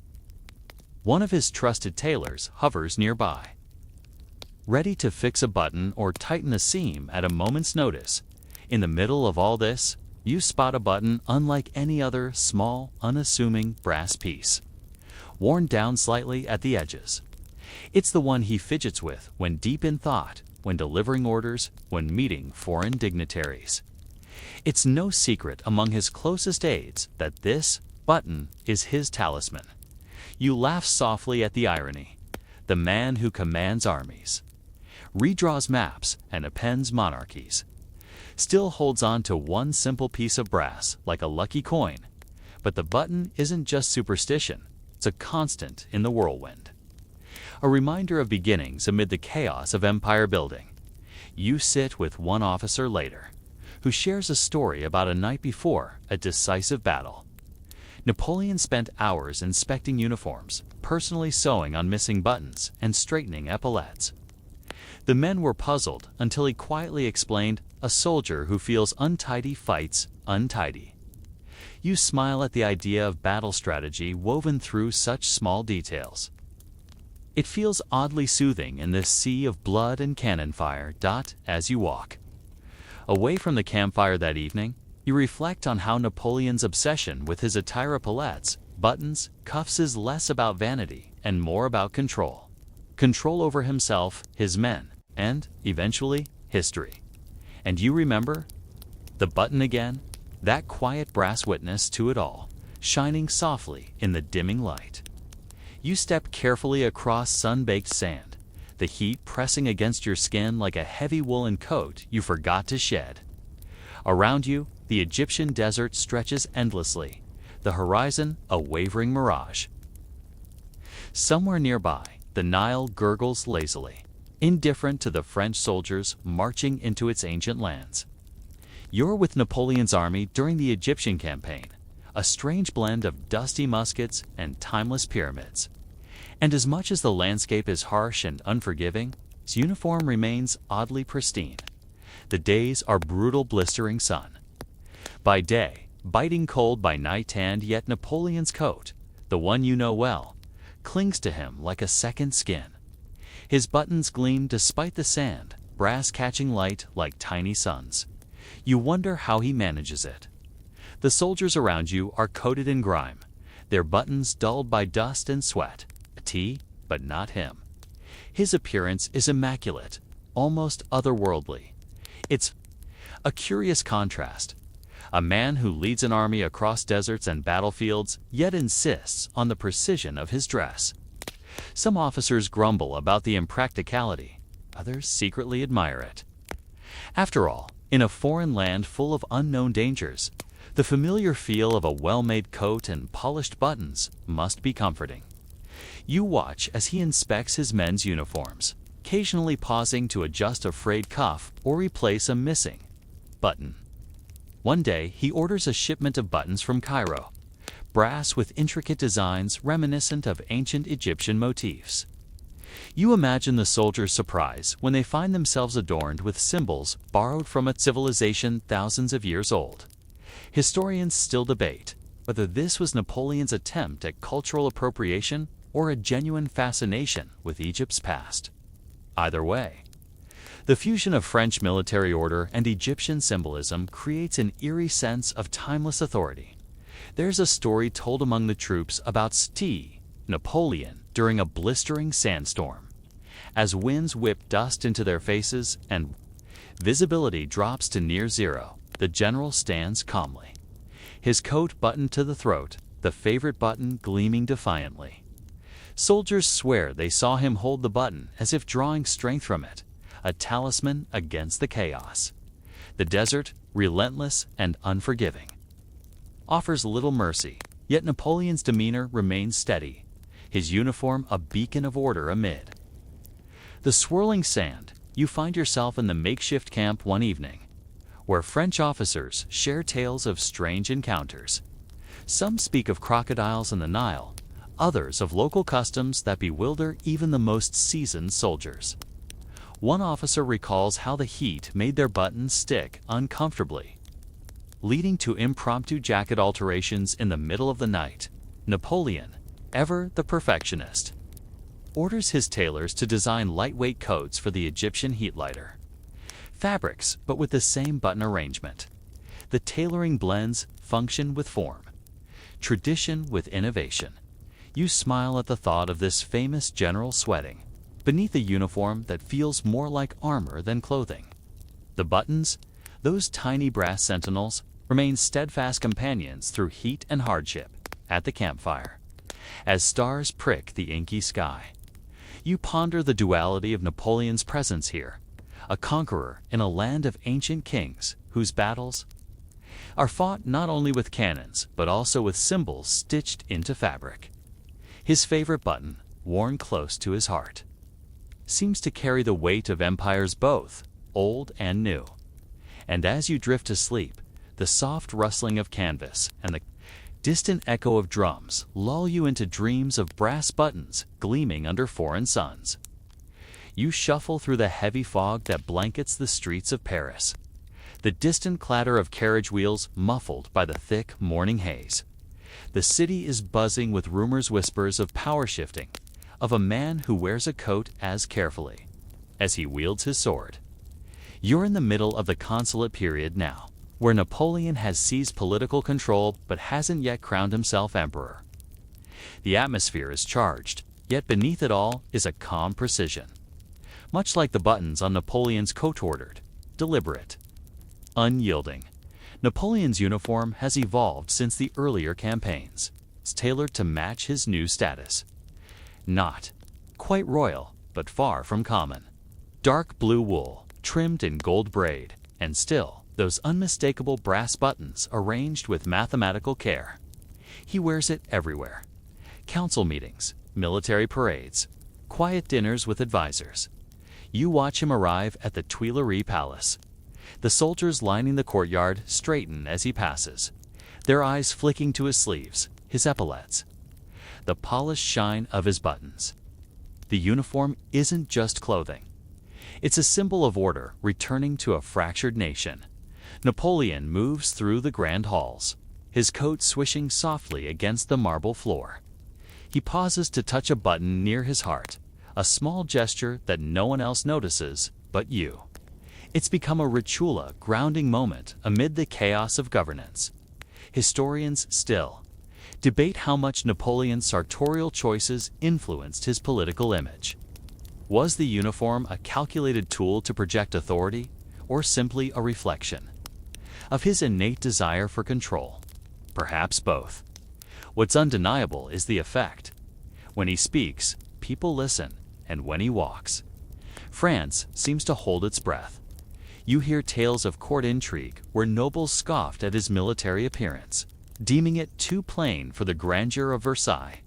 One of his trusted tailors hovers nearby, ready to fix a button or tighten a seam at a moment's notice. In the middle of all this, you spot a button unlike any other small, unassuming brass piece, worn down slightly at the edges. It's the one he fidgets with when deep in thought, when delivering orders, when meeting foreign dignitaries. It's no secret among his closest aides that this button is his talisman. You laugh softly at the irony. The man who commands armies, redraws maps, and appends monarchies, still holds on to one simple piece of brass like a lucky coin. But the button isn't just superstition, it's a constant in the whirlwind. A reminder of beginnings amid the chaos of empire building. You sit with one officer later, who shares a story about a night before a decisive battle. Napoleon spent hours inspecting uniforms, personally sewing on missing buttons and straightening epaulettes. The men were puzzled until he quietly explained, a soldier who feels untidy fights untidy. You smile at the idea of battle strategy woven through such small details. It feels oddly soothing in this sea of blood and cannon fire. As you walk away from the campfire that evening, you reflect on how Napoleon's obsession with his attire, epaulettes, buttons, cuffs is less about vanity and more about control. Control over himself, his men, and, eventually, history. And you remember the button again, that quiet brass witness to it all, shining softly in the dimming light. You step carefully across sun-baked sand, the heat pressing against your skin like a heavy woolen coat you forgot to shed. Around you, the Egyptian desert stretches endlessly, the horizon a wavering mirage. Somewhere nearby, the Nile gurgles lazily, indifferent to the French soldiers marching into its ancient lands. You're with Napoleon's army during the Egyptian campaign, a strange blend of dusty muskets and timeless pyramids. And as much as the landscape is harsh and unforgiving, his uniform remains oddly pristine. The days are brutal, blistering sun. By day, biting cold, by night, and yet Napoleon's coat, the one you know well, clings to him like a second skin. His buttons gleam despite the sand, brass catching light like tiny suns. You wonder how he manages it. The soldiers around you are coated in grime, their buttons dulled by dust and sweat. But not him. His appearance is immaculate, almost otherworldly. It's a curious contrast. A man who leads an army across deserts and battlefields, yet insists on the precision of his dress. Some officers grumble about the impracticality, others secretly admire it. After all, in a foreign land full of unknown dangers, the familiar feel of a well-made coat and polished buttons must be comforting. You watch as he inspects his men's uniforms, occasionally pausing to adjust a frayed cuff or replace a missing button. One day, he orders a shipment of buttons from Cairo, brass with intricate designs reminiscent of ancient Egyptian motifs. You imagine the soldiers' surprise when they find themselves adorned with symbols borrowed from a civilization thousands of years old. Historians still debate whether this was Napoleon's attempt at cultural appropriation or a genuine fascination with Egypt's past. Either way, the fusion of French military order and Egyptian symbolism creates an eerie sense of timeless authority. There's a story told among the troops about Napoleon during a blistering sandstorm. As winds whip dust into their faces and visibility drops to near zero, the general stands calmly, his coat buttoned to the throat, the favorite button gleaming defiantly. Soldiers swear they saw him hold the button as if drawing strength from it, a talisman against the chaos. The desert, relentless and unforgiving, offers little mercy, yet Napoleon's demeanor remains steady, his uniform a beacon of order amid the swirling sand. You find yourself in the makeshift camp one evening, where French officers share tales of strange encounters. Some speak of crocodiles in the Nile, others of local customs that bewilder even the most seasoned soldiers. One officer recalls how the heat made their buttons stick uncomfortably, leading to impromptu jacket alterations in the middle of the night. Napoleon, ever the perfectionist, orders his tailors to design lightweight coats for the Egyptian heat lighter. Fabrics, but with the same button arrangement. The tailoring blends function with form, tradition with innovation. You smile at the thought of this famous general sweating beneath a uniform that feels more like armor than clothing. The buttons, those tiny brass sentinels, remain steadfast companions through heat and hardship at the campfire. As stars prick the inky sky, you ponder the duality of Napoleon's presence here, a conqueror in a land of ancient kings whose battles are fought not only with cannons but also with symbols stitched into fabric. His favorite button, worn close to his heart, seems to carry the weight of empires both old and new. And as you drift to sleep, the soft rustling of canvas and the distant echo of drums lull you into dreams of brass buttons gleaming under foreign suns. You shuffle through the heavy fog that blankets the streets of Paris, the distant clatter of carriage wheels muffled by the thick morning haze. The city is buzzing with rumors, whispers of power shifting, of a man who wears a coat as carefully as he wields his sword. You're in the middle of the consulate period now, where Napoleon has seized political control but hasn't yet crowned himself emperor. The atmosphere is charged, yet beneath it all is a calm precision. Much like the buttons on Napoleon's coat, ordered, deliberate, unyielding. Napoleon's uniform has evolved since the earlier campaigns. It's tailored to match his new status. Not quite royal, but far from common. Dark blue wool, trimmed in gold braid, and still those unmistakable brass buttons arranged with mathematical care. He wears it everywhere. Council meetings, military parades, quiet dinners with advisors. You watch him arrive at the Tuileries Palace, The soldiers lining the courtyard straighten as he passes, their eyes flicking to his sleeves, his epaulets, the polished shine of his buttons. The uniform isn't just clothing. It's a symbol of order returning to a fractured nation. Napoleon moves through the grand halls, his coat swishing softly against the marble floor. He pauses to touch a button near his heart, a small gesture that no one else notices but you. It's become a ritual, grounding moment amid the chaos of governance. Historians still debate how much Napoleon's sartorial choices influenced his political image. Was the uniform a calculated tool to project authority, or simply a reflection of his innate desire for control? Perhaps both. What's undeniable is the effect. When he speaks, people listen, and when he walks, France seems to hold its breath. You hear tales of court intrigue where nobles scoffed at his military appearance, deeming it too plain for the grandeur of Versailles.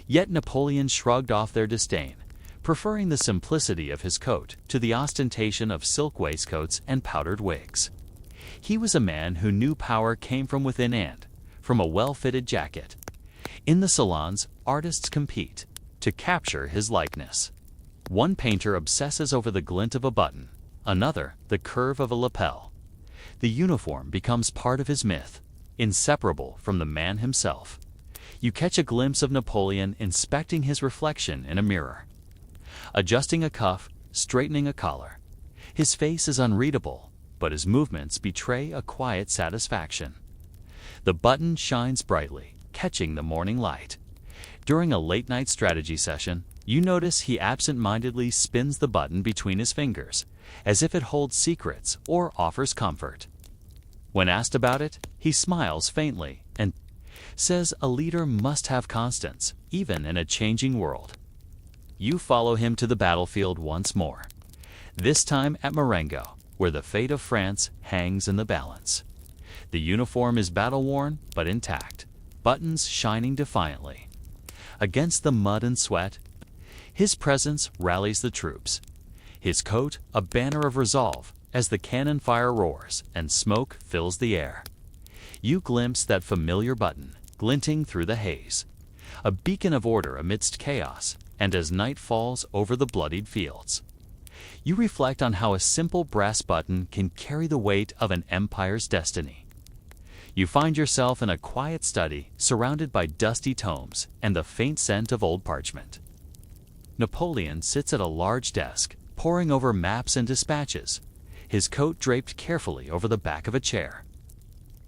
Yet Napoleon shrugged off their disdain, preferring the simplicity of his coat to the ostentation of silk waistcoats and powdered wigs. He was a man who knew power came from within and from a well-fitted jacket. In the salons, artists compete to capture his likeness. One painter obsesses over the glint of a button, another the curve of a lapel. The uniform becomes part of his myth, inseparable from the man himself. You catch a glimpse of Napoleon inspecting his reflection in a mirror, adjusting a cuff, straightening a collar. His face is unreadable, but his movements betray a quiet satisfaction. The button shines brightly, catching the morning light. During a late-night strategy session, you notice he absent-mindedly spins the button between his fingers, as if it holds secrets or offers comfort. When asked about it, he smiles faintly and says a leader must have constance, even in a changing world. You follow him to the battlefield once more, this time at Marengo, where the fate of France hangs in the balance. The uniform is battle-worn but intact, buttons shining defiantly. Against the mud and sweat, his presence rallies the troops. His coat, a banner of resolve, as the cannon fire roars and smoke fills the air. You glimpse that familiar button, glinting through the haze, a beacon of order amidst chaos, and as night falls over the bloodied fields. You reflect on how a simple brass button can carry the weight of an empire's destiny. You find yourself in a quiet study surrounded by dusty tomes and the faint scent of old parchment. Napoleon sits at a large desk, poring over maps and dispatches, his coat draped carefully over the back of a chair.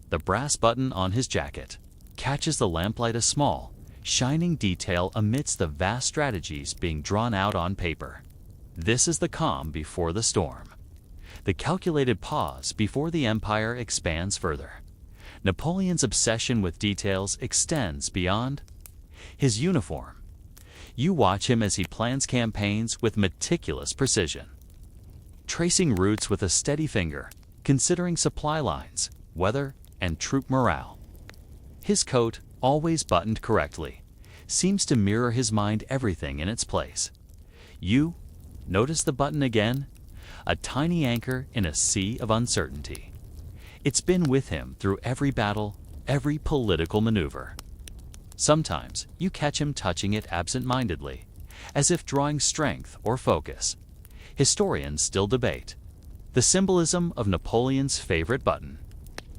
The brass button on his jacket catches the lamplight, a small, shining detail amidst the vast strategies being drawn out on paper. This is the calm before the storm, the calculated pause before the empire expands further. Napoleon's obsession with details extends beyond his uniform. You watch him as he plans campaigns with meticulous precision, tracing routes with a steady finger, considering supply lines, weather, and troop morale. His coat, always buttoned correctly, seems to mirror his mind, everything in its place. You notice the button again, a tiny anchor in a sea of uncertainty. It's been with him through every battle, every political maneuver. Sometimes you catch him touching it absent-mindedly, as if drawing strength or focus. Historians still debate the symbolism of Napoleon's favorite button.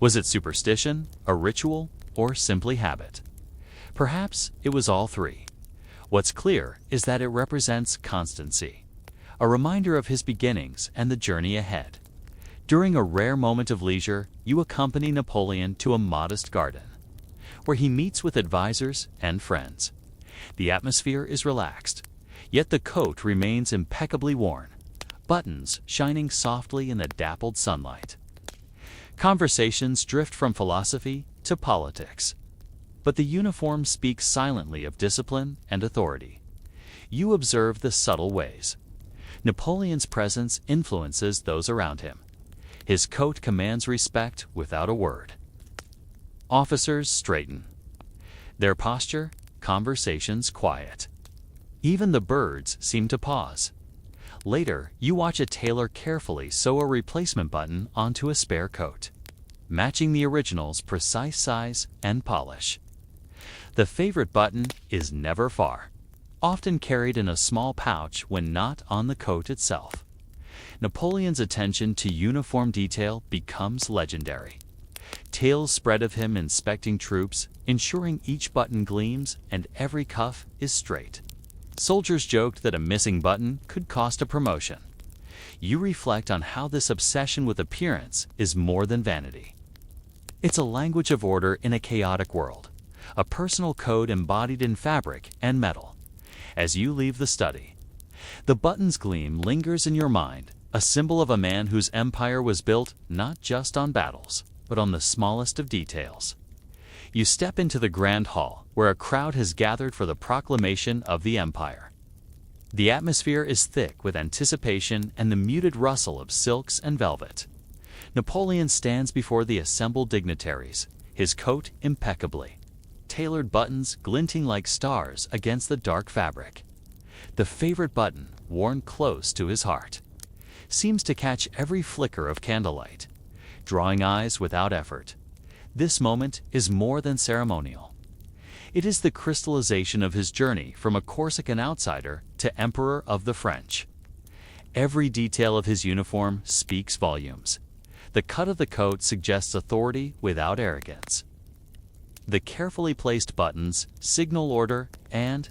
Was it superstition, a ritual, or simply habit? Perhaps it was all three. What's clear is that it represents constancy, a reminder of his beginnings and the journey ahead. During a rare moment of leisure, you accompany Napoleon to a modest garden, where he meets with advisors and friends. The atmosphere is relaxed, yet the coat remains impeccably worn, buttons shining softly in the dappled sunlight. Conversations drift from philosophy to politics, but the uniform speaks silently of discipline and authority. You observe the subtle ways Napoleon's presence influences those around him. His coat commands respect without a word. Officers straighten their posture, conversations quiet. Even the birds seem to pause, Later, you watch a tailor carefully sew a replacement button onto a spare coat, matching the original's precise size and polish. The favorite button is never far, often carried in a small pouch when not on the coat itself. Napoleon's attention to uniform detail becomes legendary. Tales spread of him inspecting troops, ensuring each button gleams and every cuff is straight. Soldiers joked that a missing button could cost a promotion. You reflect on how this obsession with appearance is more than vanity. It's a language of order in a chaotic world, a personal code embodied in fabric and metal. As you leave the study, the button's gleam lingers in your mind, a symbol of a man whose empire was built not just on battles, but on the smallest of details. You step into the grand hall, where a crowd has gathered for the proclamation of the empire. The atmosphere is thick with anticipation and the muted rustle of silks and velvet. Napoleon stands before the assembled dignitaries, his coat impeccably, tailored buttons glinting like stars against the dark fabric. The favorite button, worn close to his heart, seems to catch every flicker of candlelight, drawing eyes without effort. This moment is more than ceremonial. It is the crystallization of his journey from a Corsican outsider to Emperor of the French. Every detail of his uniform speaks volumes. The cut of the coat suggests authority without arrogance. The carefully placed buttons signal order, and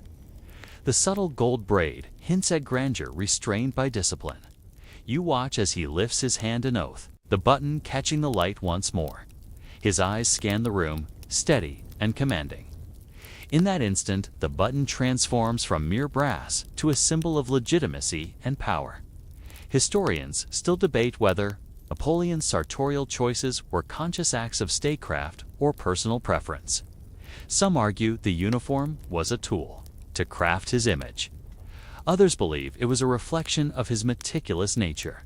the subtle gold braid hints at grandeur restrained by discipline. You watch as he lifts his hand in oath, the button catching the light once more. His eyes scan the room, steady and commanding. In that instant, the button transforms from mere brass to a symbol of legitimacy and power. Historians still debate whether Napoleon's sartorial choices were conscious acts of statecraft or personal preference. Some argue the uniform was a tool to craft his image. Others believe it was a reflection of his meticulous nature.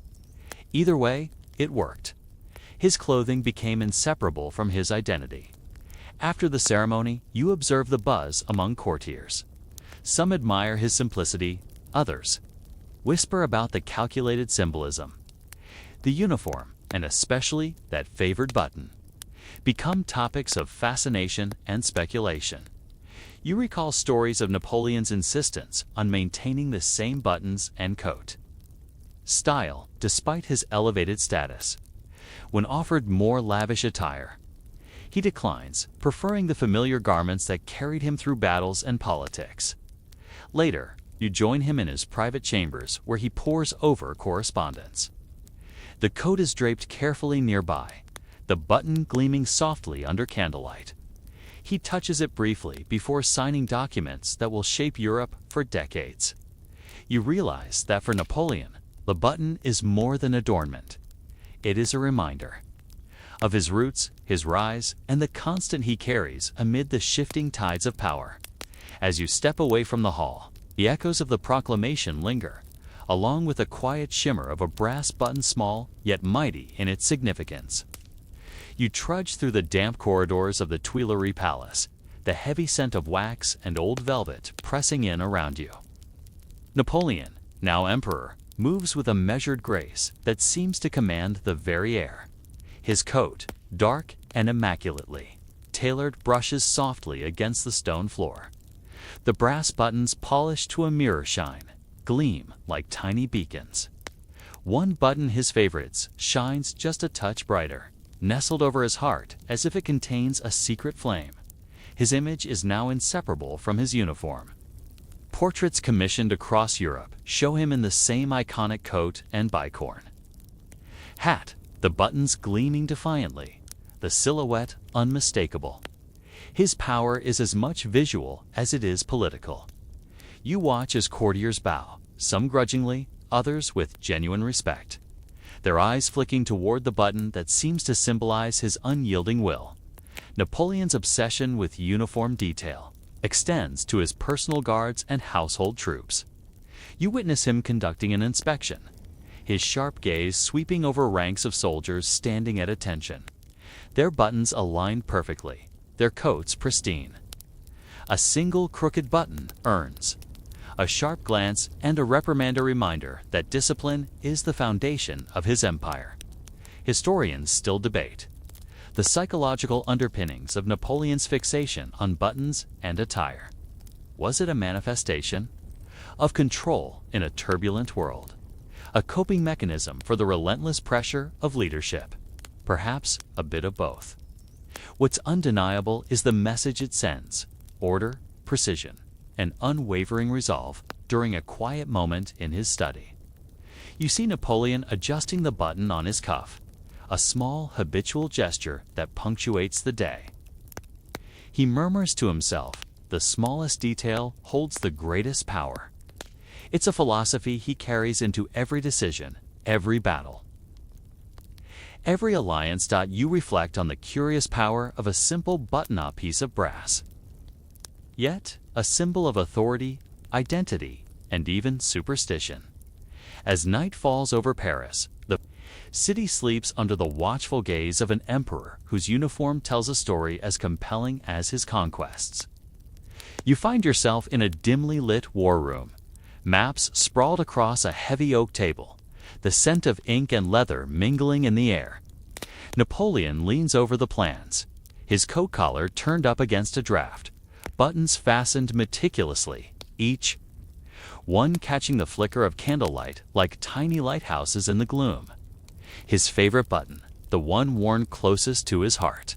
Either way, it worked. His clothing became inseparable from his identity. After the ceremony, you observe the buzz among courtiers. Some admire his simplicity, others whisper about the calculated symbolism. The uniform, and especially that favored button, become topics of fascination and speculation. You recall stories of Napoleon's insistence on maintaining the same buttons and coat style despite his elevated status. When offered more lavish attire, he declines, preferring the familiar garments that carried him through battles and politics. Later, you join him in his private chambers where he pores over correspondence. The coat is draped carefully nearby, the button gleaming softly under candlelight. He touches it briefly before signing documents that will shape Europe for decades. You realize that for Napoleon, the button is more than adornment. It is a reminder of his roots, his rise, and the constant he carries amid the shifting tides of power. As you step away from the hall, the echoes of the proclamation linger, along with a quiet shimmer of a brass button small yet mighty in its significance. You trudge through the damp corridors of the Tuileries Palace, the heavy scent of wax and old velvet pressing in around you. Napoleon, now emperor, moves with a measured grace that seems to command the very air. His coat, dark and immaculately tailored, brushes softly against the stone floor. The brass buttons, polished to a mirror shine, gleam like tiny beacons. One button, his favorites, shines just a touch brighter, nestled over his heart as if it contains a secret flame. His image is now inseparable from his uniform. Portraits commissioned across Europe show him in the same iconic coat and bicorn. Hat, the buttons gleaming defiantly, the silhouette unmistakable. His power is as much visual as it is political. You watch as courtiers bow, some grudgingly, others with genuine respect, their eyes flicking toward the button that seems to symbolize his unyielding will. Napoleon's obsession with uniform detail extends to his personal guards and household troops. You witness him conducting an inspection, his sharp gaze sweeping over ranks of soldiers standing at attention, their buttons aligned perfectly, their coats pristine. A single crooked button earns a sharp glance, and a reprimand, a reminder that discipline is the foundation of his empire. Historians still debate the psychological underpinnings of Napoleon's fixation on buttons and attire. Was it a manifestation of control in a turbulent world? A coping mechanism for the relentless pressure of leadership? Perhaps a bit of both. What's undeniable is the message it sends: order, precision, and unwavering resolve during a quiet moment in his study. You see Napoleon adjusting the button on his cuff, a small habitual gesture that punctuates the day. He murmurs to himself, "The smallest detail holds the greatest power." It's a philosophy he carries into every decision, every battle, every alliance. You reflect on the curious power of a simple button-up piece of brass, yet a symbol of authority, identity, and even superstition. As night falls over Paris, the city sleeps under the watchful gaze of an emperor whose uniform tells a story as compelling as his conquests. You find yourself in a dimly lit war room, maps sprawled across a heavy oak table, the scent of ink and leather mingling in the air. Napoleon leans over the plans, his coat collar turned up against a draft, buttons fastened meticulously, each one catching the flicker of candlelight like tiny lighthouses in the gloom. His favorite button, the one worn closest to his heart,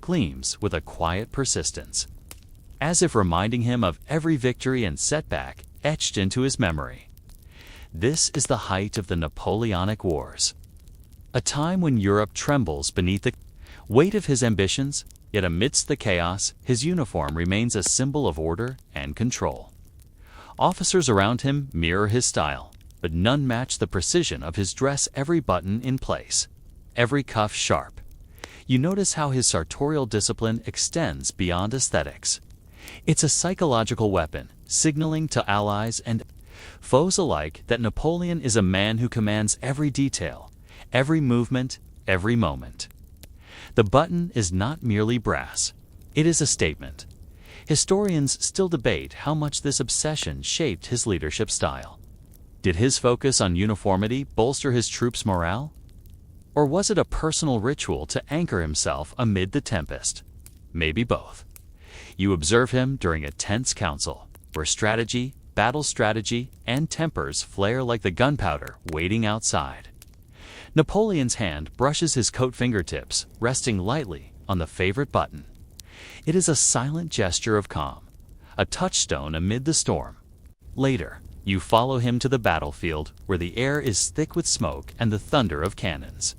gleams with a quiet persistence, as if reminding him of every victory and setback etched into his memory. This is the height of the Napoleonic Wars, a time when Europe trembles beneath the weight of his ambitions, yet amidst the chaos, his uniform remains a symbol of order and control. Officers around him mirror his style, but none match the precision of his dress, every button in place, every cuff sharp. You notice how his sartorial discipline extends beyond aesthetics. It's a psychological weapon, signaling to allies and foes alike that Napoleon is a man who commands every detail, every movement, every moment. The button is not merely brass. It is a statement. Historians still debate how much this obsession shaped his leadership style. Did his focus on uniformity bolster his troops' morale? Or was it a personal ritual to anchor himself amid the tempest? Maybe both. You observe him during a tense council, where strategy, battle strategy, and tempers flare like the gunpowder waiting outside. Napoleon's hand brushes his coat fingertips, resting lightly on the favorite button. It is a silent gesture of calm, a touchstone amid the storm. Later, you follow him to the battlefield, where the air is thick with smoke and the thunder of cannons.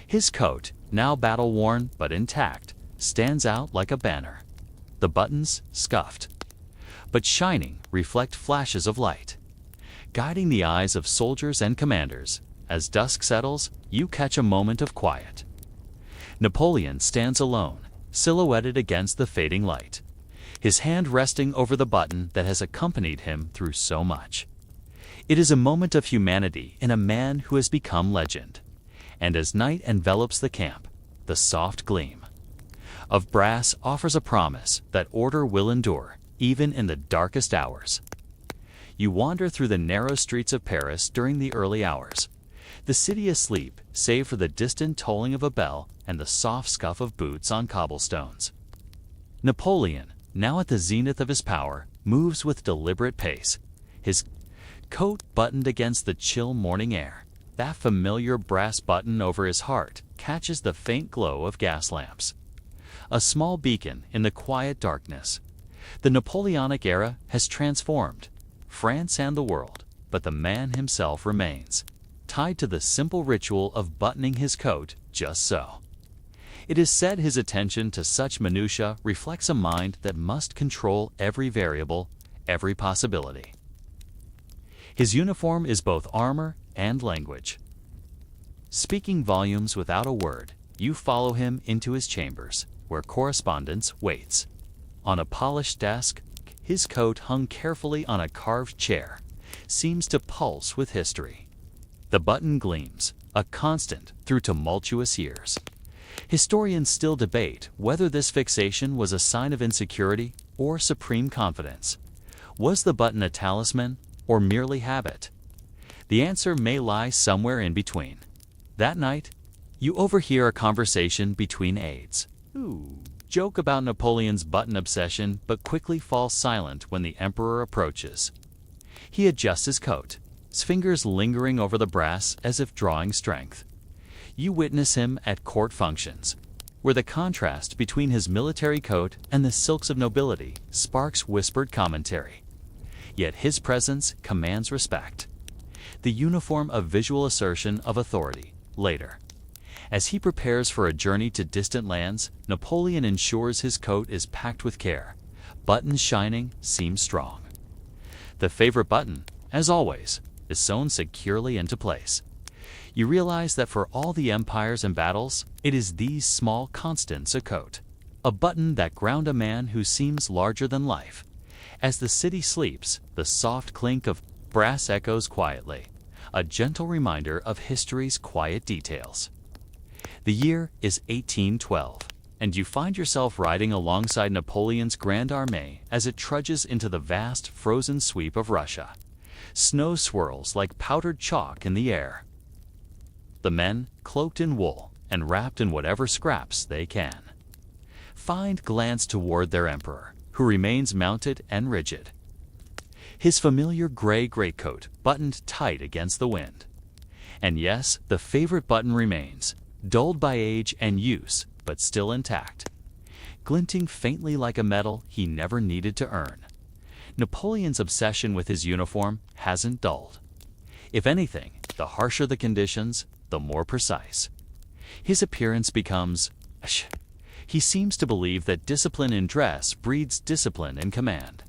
His coat, now battle-worn but intact, stands out like a banner. The buttons, scuffed but shining, reflect flashes of light, guiding the eyes of soldiers and commanders. As dusk settles, you catch a moment of quiet. Napoleon stands alone, silhouetted against the fading light, his hand resting over the button that has accompanied him through so much. It is a moment of humanity in a man who has become legend. And as night envelops the camp, the soft gleam of brass offers a promise that order will endure, even in the darkest hours. You wander through the narrow streets of Paris during the early hours, the city asleep save for the distant tolling of a bell and the soft scuff of boots on cobblestones. Napoleon, now at the zenith of his power, moves with deliberate pace, his coat buttoned against the chill morning air. That familiar brass button over his heart catches the faint glow of gas lamps, a small beacon in the quiet darkness. The Napoleonic era has transformed France and the world, but the man himself remains, tied to the simple ritual of buttoning his coat just so. It is said his attention to such minutiae reflects a mind that must control every variable, every possibility. His uniform is both armor and language. Speaking volumes without a word, you follow him into his chambers, where correspondence waits. On a polished desk, his coat hung carefully on a carved chair, seems to pulse with history. The button gleams, a constant through tumultuous years. Historians still debate whether this fixation was a sign of insecurity or supreme confidence. Was the button a talisman or merely habit? The answer may lie somewhere in between. That night, you overhear a conversation between aides. Ooh. Joke about Napoleon's button obsession, but quickly fall silent when the emperor approaches. He adjusts his coat, his fingers lingering over the brass as if drawing strength. You witness him at court functions, where the contrast between his military coat and the silks of nobility sparks whispered commentary. Yet his presence commands respect. The uniform a visual assertion of authority. Later, as he prepares for a journey to distant lands, Napoleon ensures his coat is packed with care, buttons shining, seams strong. The favorite button, as always, is sewn securely into place. You realize that for all the empires and battles, it is these small constants a coat. A button that ground a man who seems larger than life. As the city sleeps, the soft clink of brass echoes quietly, a gentle reminder of history's quiet details. The year is 1812, and you find yourself riding alongside Napoleon's Grande Armée as it trudges into the vast, frozen sweep of Russia. Snow swirls like powdered chalk in the air. The men, cloaked in wool and wrapped in whatever scraps they can, glance toward their emperor, who remains mounted and rigid. His familiar gray greatcoat buttoned tight against the wind. And yes, the favorite button remains, dulled by age and use, but still intact, glinting faintly like a medal he never needed to earn. Napoleon's obsession with his uniform hasn't dulled. If anything, the harsher the conditions, the more precise. His appearance becomes he seems to believe that discipline in dress breeds discipline in command.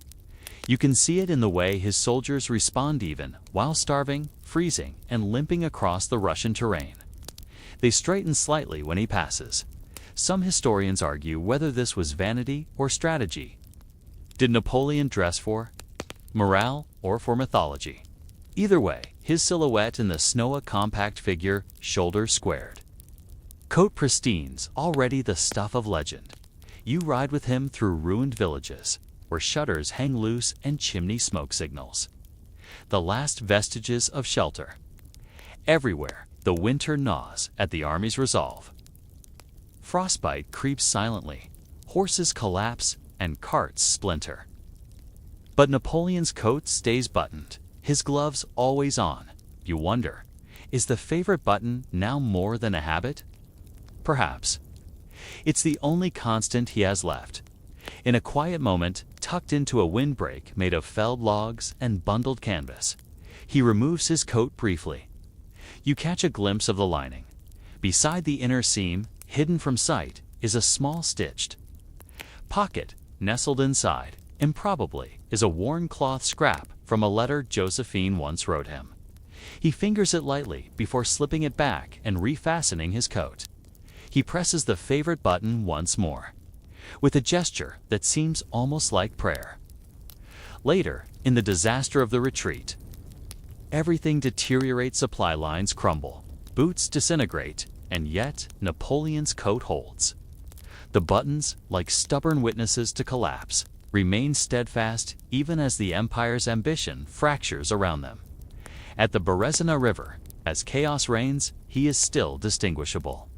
You can see it in the way his soldiers respond even while starving, freezing, and limping across the Russian terrain. They straighten slightly when he passes. Some historians argue whether this was vanity or strategy. Did Napoleon dress for morale or for mythology? Either way, his silhouette in the snow a compact figure, shoulders squared. Coat pristines, already the stuff of legend. You ride with him through ruined villages, where shutters hang loose and chimney smoke signals. The last vestiges of shelter. Everywhere, the winter gnaws at the army's resolve. Frostbite creeps silently, horses collapse, and carts splinter. But Napoleon's coat stays buttoned, his gloves always on. You wonder, is the favorite button now more than a habit? Perhaps. It's the only constant he has left. In a quiet moment, tucked into a windbreak made of felled logs and bundled canvas, he removes his coat briefly. You catch a glimpse of the lining. Beside the inner seam, hidden from sight, is a small stitched pocket nestled inside, improbably, is a worn cloth scrap from a letter Josephine once wrote him. He fingers it lightly before slipping it back and refastening his coat. He presses the favorite button once more, with a gesture that seems almost like prayer. Later, in the disaster of the retreat, everything deteriorates, supply lines crumble, boots disintegrate, and yet Napoleon's coat holds. The buttons, like stubborn witnesses to collapse, remain steadfast even as the empire's ambition fractures around them. At the Berezina River, as chaos reigns, he is still distinguishable.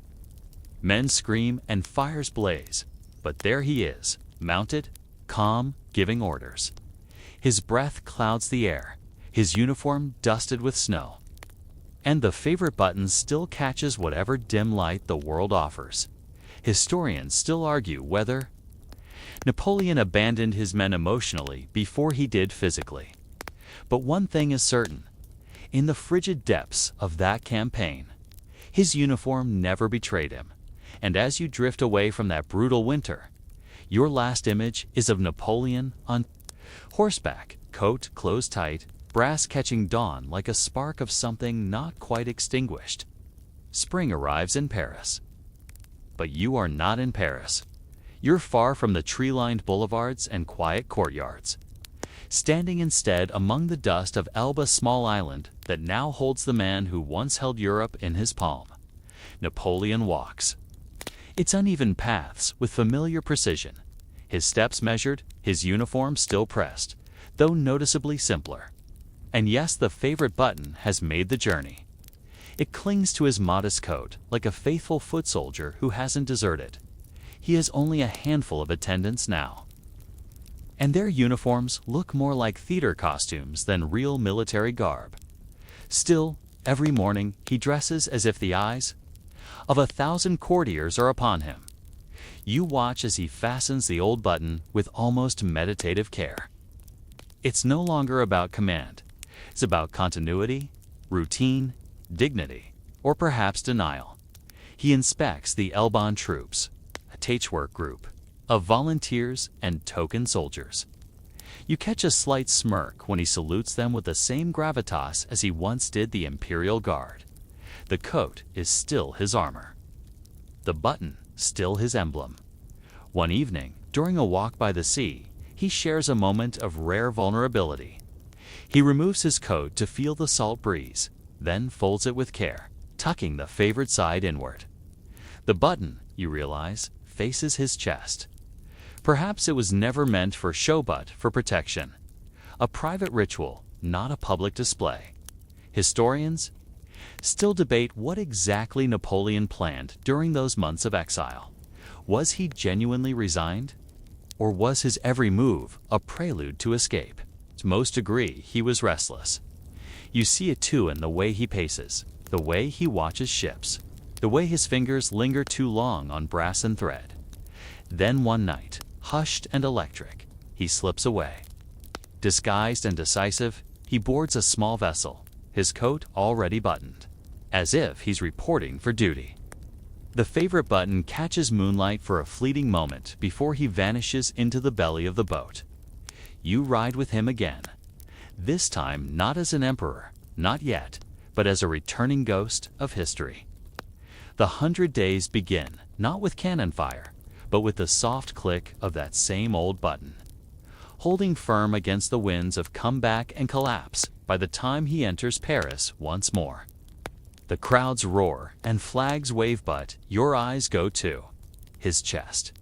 Men scream and fires blaze, but there he is, mounted, calm, giving orders. His breath clouds the air, his uniform dusted with snow. And the favorite button still catches whatever dim light the world offers. Historians still argue whether Napoleon abandoned his men emotionally before he did physically. But one thing is certain. In the frigid depths of that campaign, his uniform never betrayed him. And as you drift away from that brutal winter, your last image is of Napoleon on horseback, coat closed tight, brass catching dawn like a spark of something not quite extinguished. Spring arrives in Paris. But you are not in Paris. You're far from the tree-lined boulevards and quiet courtyards, standing instead among the dust of Elba's small island that now holds the man who once held Europe in his palm. Napoleon walks its uneven paths with familiar precision, his steps measured, his uniform still pressed, though noticeably simpler. And yes, the favorite button has made the journey. It clings to his modest coat like a faithful foot soldier who hasn't deserted. He has only a handful of attendants now, and their uniforms look more like theater costumes than real military garb. Still, every morning he dresses as if the eyes of 1,000 courtiers are upon him. You watch as he fastens the old button with almost meditative care. It's no longer about command. It's about continuity, routine, dignity, or perhaps denial. He inspects the Elbon troops, a patchwork group of volunteers and token soldiers. You catch a slight smirk when he salutes them with the same gravitas as he once did the Imperial Guard. The coat is still his armor. The button still his emblem. One evening, during a walk by the sea, he shares a moment of rare vulnerability. He removes his coat to feel the salt breeze, then folds it with care, tucking the favorite side inward. The button, you realize, faces his chest. Perhaps it was never meant for show but for protection. A private ritual, not a public display. Historians still debate what exactly Napoleon planned during those months of exile. Was he genuinely resigned? Or was his every move a prelude to escape? Most agree he was restless. You see it too in the way he paces, the way he watches ships, the way his fingers linger too long on brass and thread. Then one night, hushed and electric, he slips away. Disguised and decisive, he boards a small vessel, his coat already buttoned, as if he's reporting for duty. The favorite button catches moonlight for a fleeting moment before he vanishes into the belly of the boat. You ride with him again, this time not as an emperor, not yet, but as a returning ghost of history. The 100 days begin not with cannon fire, but with the soft click of that same old button, holding firm against the winds of comeback and collapse by the time he enters Paris once more. The crowds roar and flags wave, but your eyes go to his chest.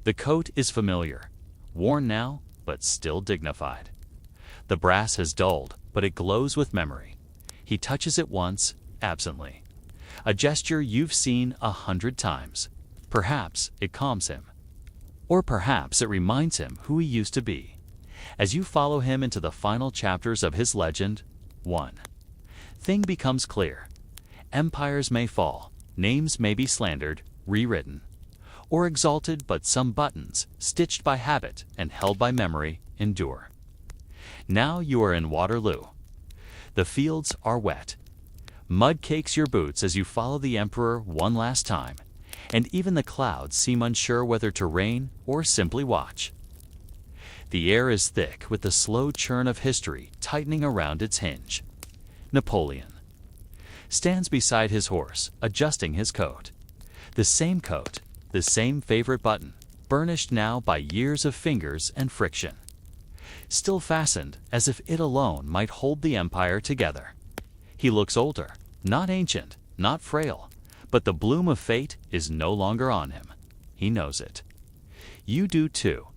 The coat is familiar, worn now, but still dignified. The brass has dulled, but it glows with memory. He touches it once, absently. A gesture you've seen 100 times. Perhaps it calms him. Or perhaps it reminds him who he used to be. As you follow him into the final chapters of his legend, one thing becomes clear. Empires may fall, names may be slandered, rewritten, or exalted, but some buttons, stitched by habit and held by memory, endure. Now you are in Waterloo. The fields are wet. Mud cakes your boots as you follow the emperor one last time, and even the clouds seem unsure whether to rain or simply watch. The air is thick with the slow churn of history tightening around its hinge. Napoleon stands beside his horse, adjusting his coat. The same coat, the same favorite button, burnished now by years of fingers and friction. Still fastened as if it alone might hold the empire together. He looks older, not ancient, not frail, but the bloom of fate is no longer on him. He knows it. You do too.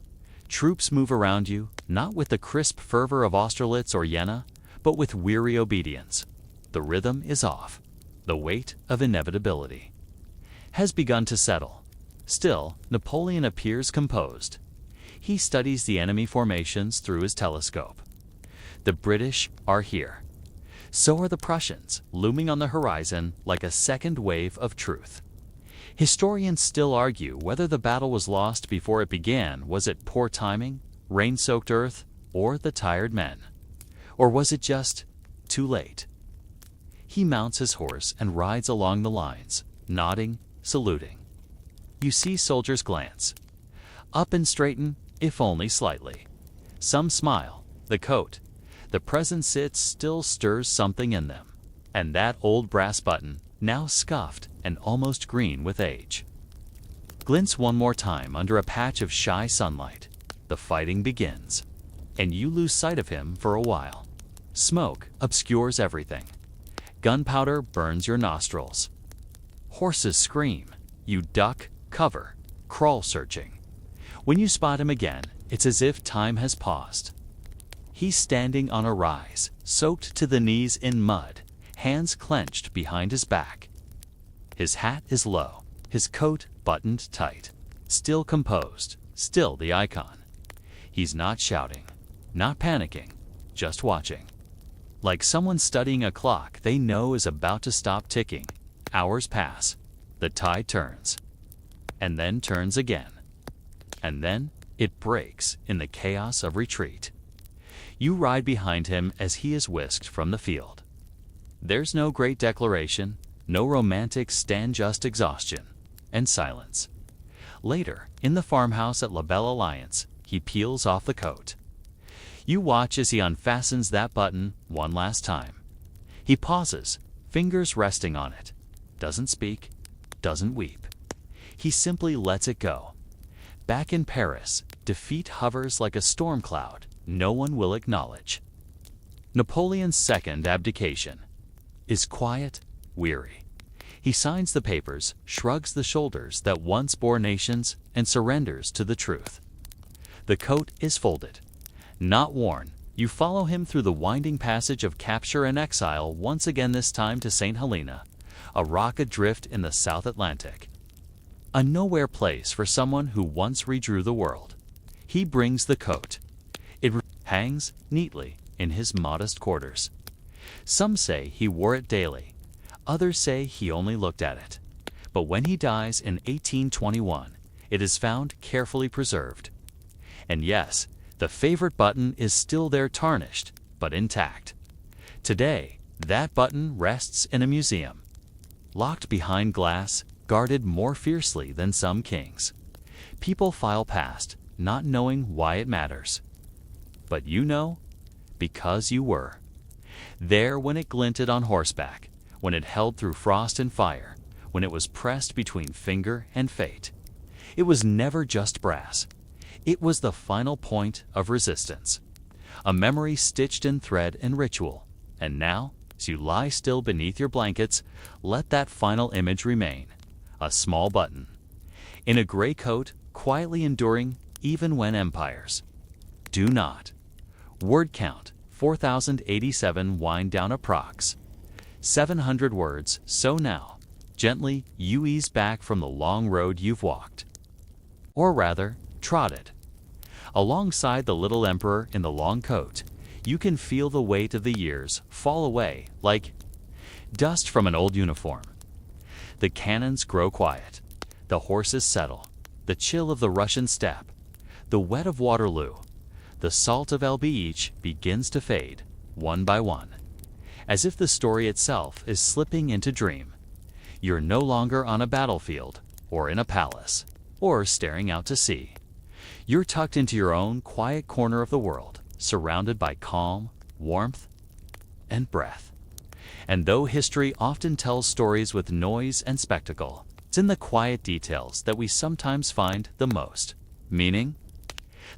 Troops move around you, not with the crisp fervor of Austerlitz or Jena, but with weary obedience. The rhythm is off. The weight of inevitability has begun to settle. Still, Napoleon appears composed. He studies the enemy formations through his telescope. The British are here. So are the Prussians, looming on the horizon like a second wave of truth. Historians still argue whether the battle was lost before it began. Was it poor timing, rain-soaked earth, or the tired men? Or was it just too late? He mounts his horse and rides along the lines, nodding, saluting. You see soldiers glance up and straighten, if only slightly. Some smile. The coat, the presence it still stirs something in them. And that old brass button, now scuffed and almost green with age, glints one more time under a patch of shy sunlight. The fighting begins, and you lose sight of him for a while. Smoke obscures everything. Gunpowder burns your nostrils. Horses scream. You duck, cover, crawl searching. When you spot him again, it's as if time has paused. He's standing on a rise, soaked to the knees in mud, hands clenched behind his back. His hat is low, his coat buttoned tight, still composed, still the icon. He's not shouting, not panicking, just watching. Like someone studying a clock they know is about to stop ticking. Hours pass, the tide turns, and then turns again. And then it breaks in the chaos of retreat. You ride behind him as he is whisked from the field. There's no great declaration, no romantic stand-just exhaustion, and silence. Later, in the farmhouse at La Belle Alliance, he peels off the coat. You watch as he unfastens that button one last time. He pauses, fingers resting on it. Doesn't speak, doesn't weep. He simply lets it go. Back in Paris, defeat hovers like a storm cloud no one will acknowledge. Napoleon's second abdication is quiet, weary. He signs the papers, shrugs the shoulders that once bore nations, and surrenders to the truth. The coat is folded, not worn. You follow him through the winding passage of capture and exile, once again this time to St. Helena, a rock adrift in the South Atlantic. A nowhere place for someone who once redrew the world. He brings the coat. It hangs neatly in his modest quarters. Some say he wore it daily. Others say he only looked at it. But when he dies in 1821, it is found carefully preserved. And yes, the favorite button is still there, tarnished, but intact. Today, that button rests in a museum, locked behind glass, guarded more fiercely than some kings. People file past, not knowing why it matters. But you know, because you were there when it glinted on horseback, when it held through frost and fire, when it was pressed between finger and fate. It was never just brass. It was the final point of resistance, a memory stitched in thread and ritual. And now, as you lie still beneath your blankets, let that final image remain, a small button, in a gray coat, quietly enduring even when empires do not. Word count, 4,087 wind down approx. 700 words, so now, gently you ease back from the long road you've walked. Or rather, trotted. Alongside the little emperor in the long coat, you can feel the weight of the years fall away like dust from an old uniform. The cannons grow quiet. The horses settle. The chill of the Russian steppe. The wet of Waterloo. The salt of El Beach begins to fade, one by one. As if the story itself is slipping into dream. You're no longer on a battlefield, or in a palace, or staring out to sea. You're tucked into your own quiet corner of the world, surrounded by calm, warmth, and breath. And though history often tells stories with noise and spectacle, it's in the quiet details that we sometimes find the most meaning.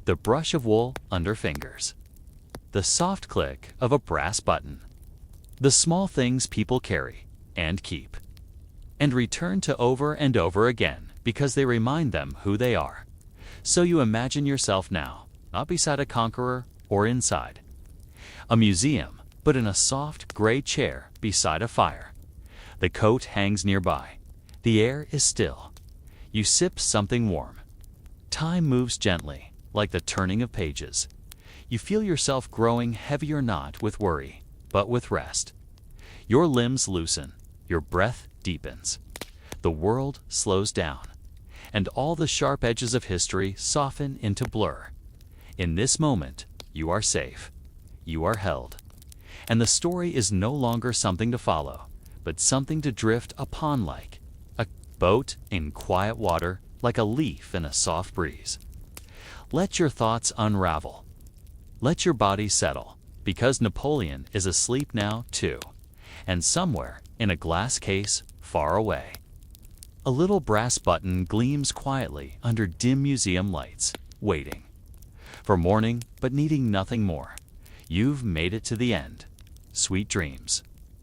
The brush of wool under fingers, the soft click of a brass button, the small things people carry and keep, and return to over and over again because they remind them who they are. So you imagine yourself now, not beside a conqueror or inside a museum, but in a soft gray chair beside a fire. The coat hangs nearby. The air is still. You sip something warm. Time moves gently, like the turning of pages. You feel yourself growing heavier, not with worry, but with rest. Your limbs loosen, your breath deepens. The world slows down, and all the sharp edges of history soften into blur. In this moment, you are safe. You are held. And the story is no longer something to follow, but something to drift upon, like a boat in quiet water, like a leaf in a soft breeze. Let your thoughts unravel. Let your body settle, because Napoleon is asleep now too, and somewhere in a glass case far away. A little brass button gleams quietly under dim museum lights, waiting for morning but needing nothing more. You've made it to the end. Sweet dreams.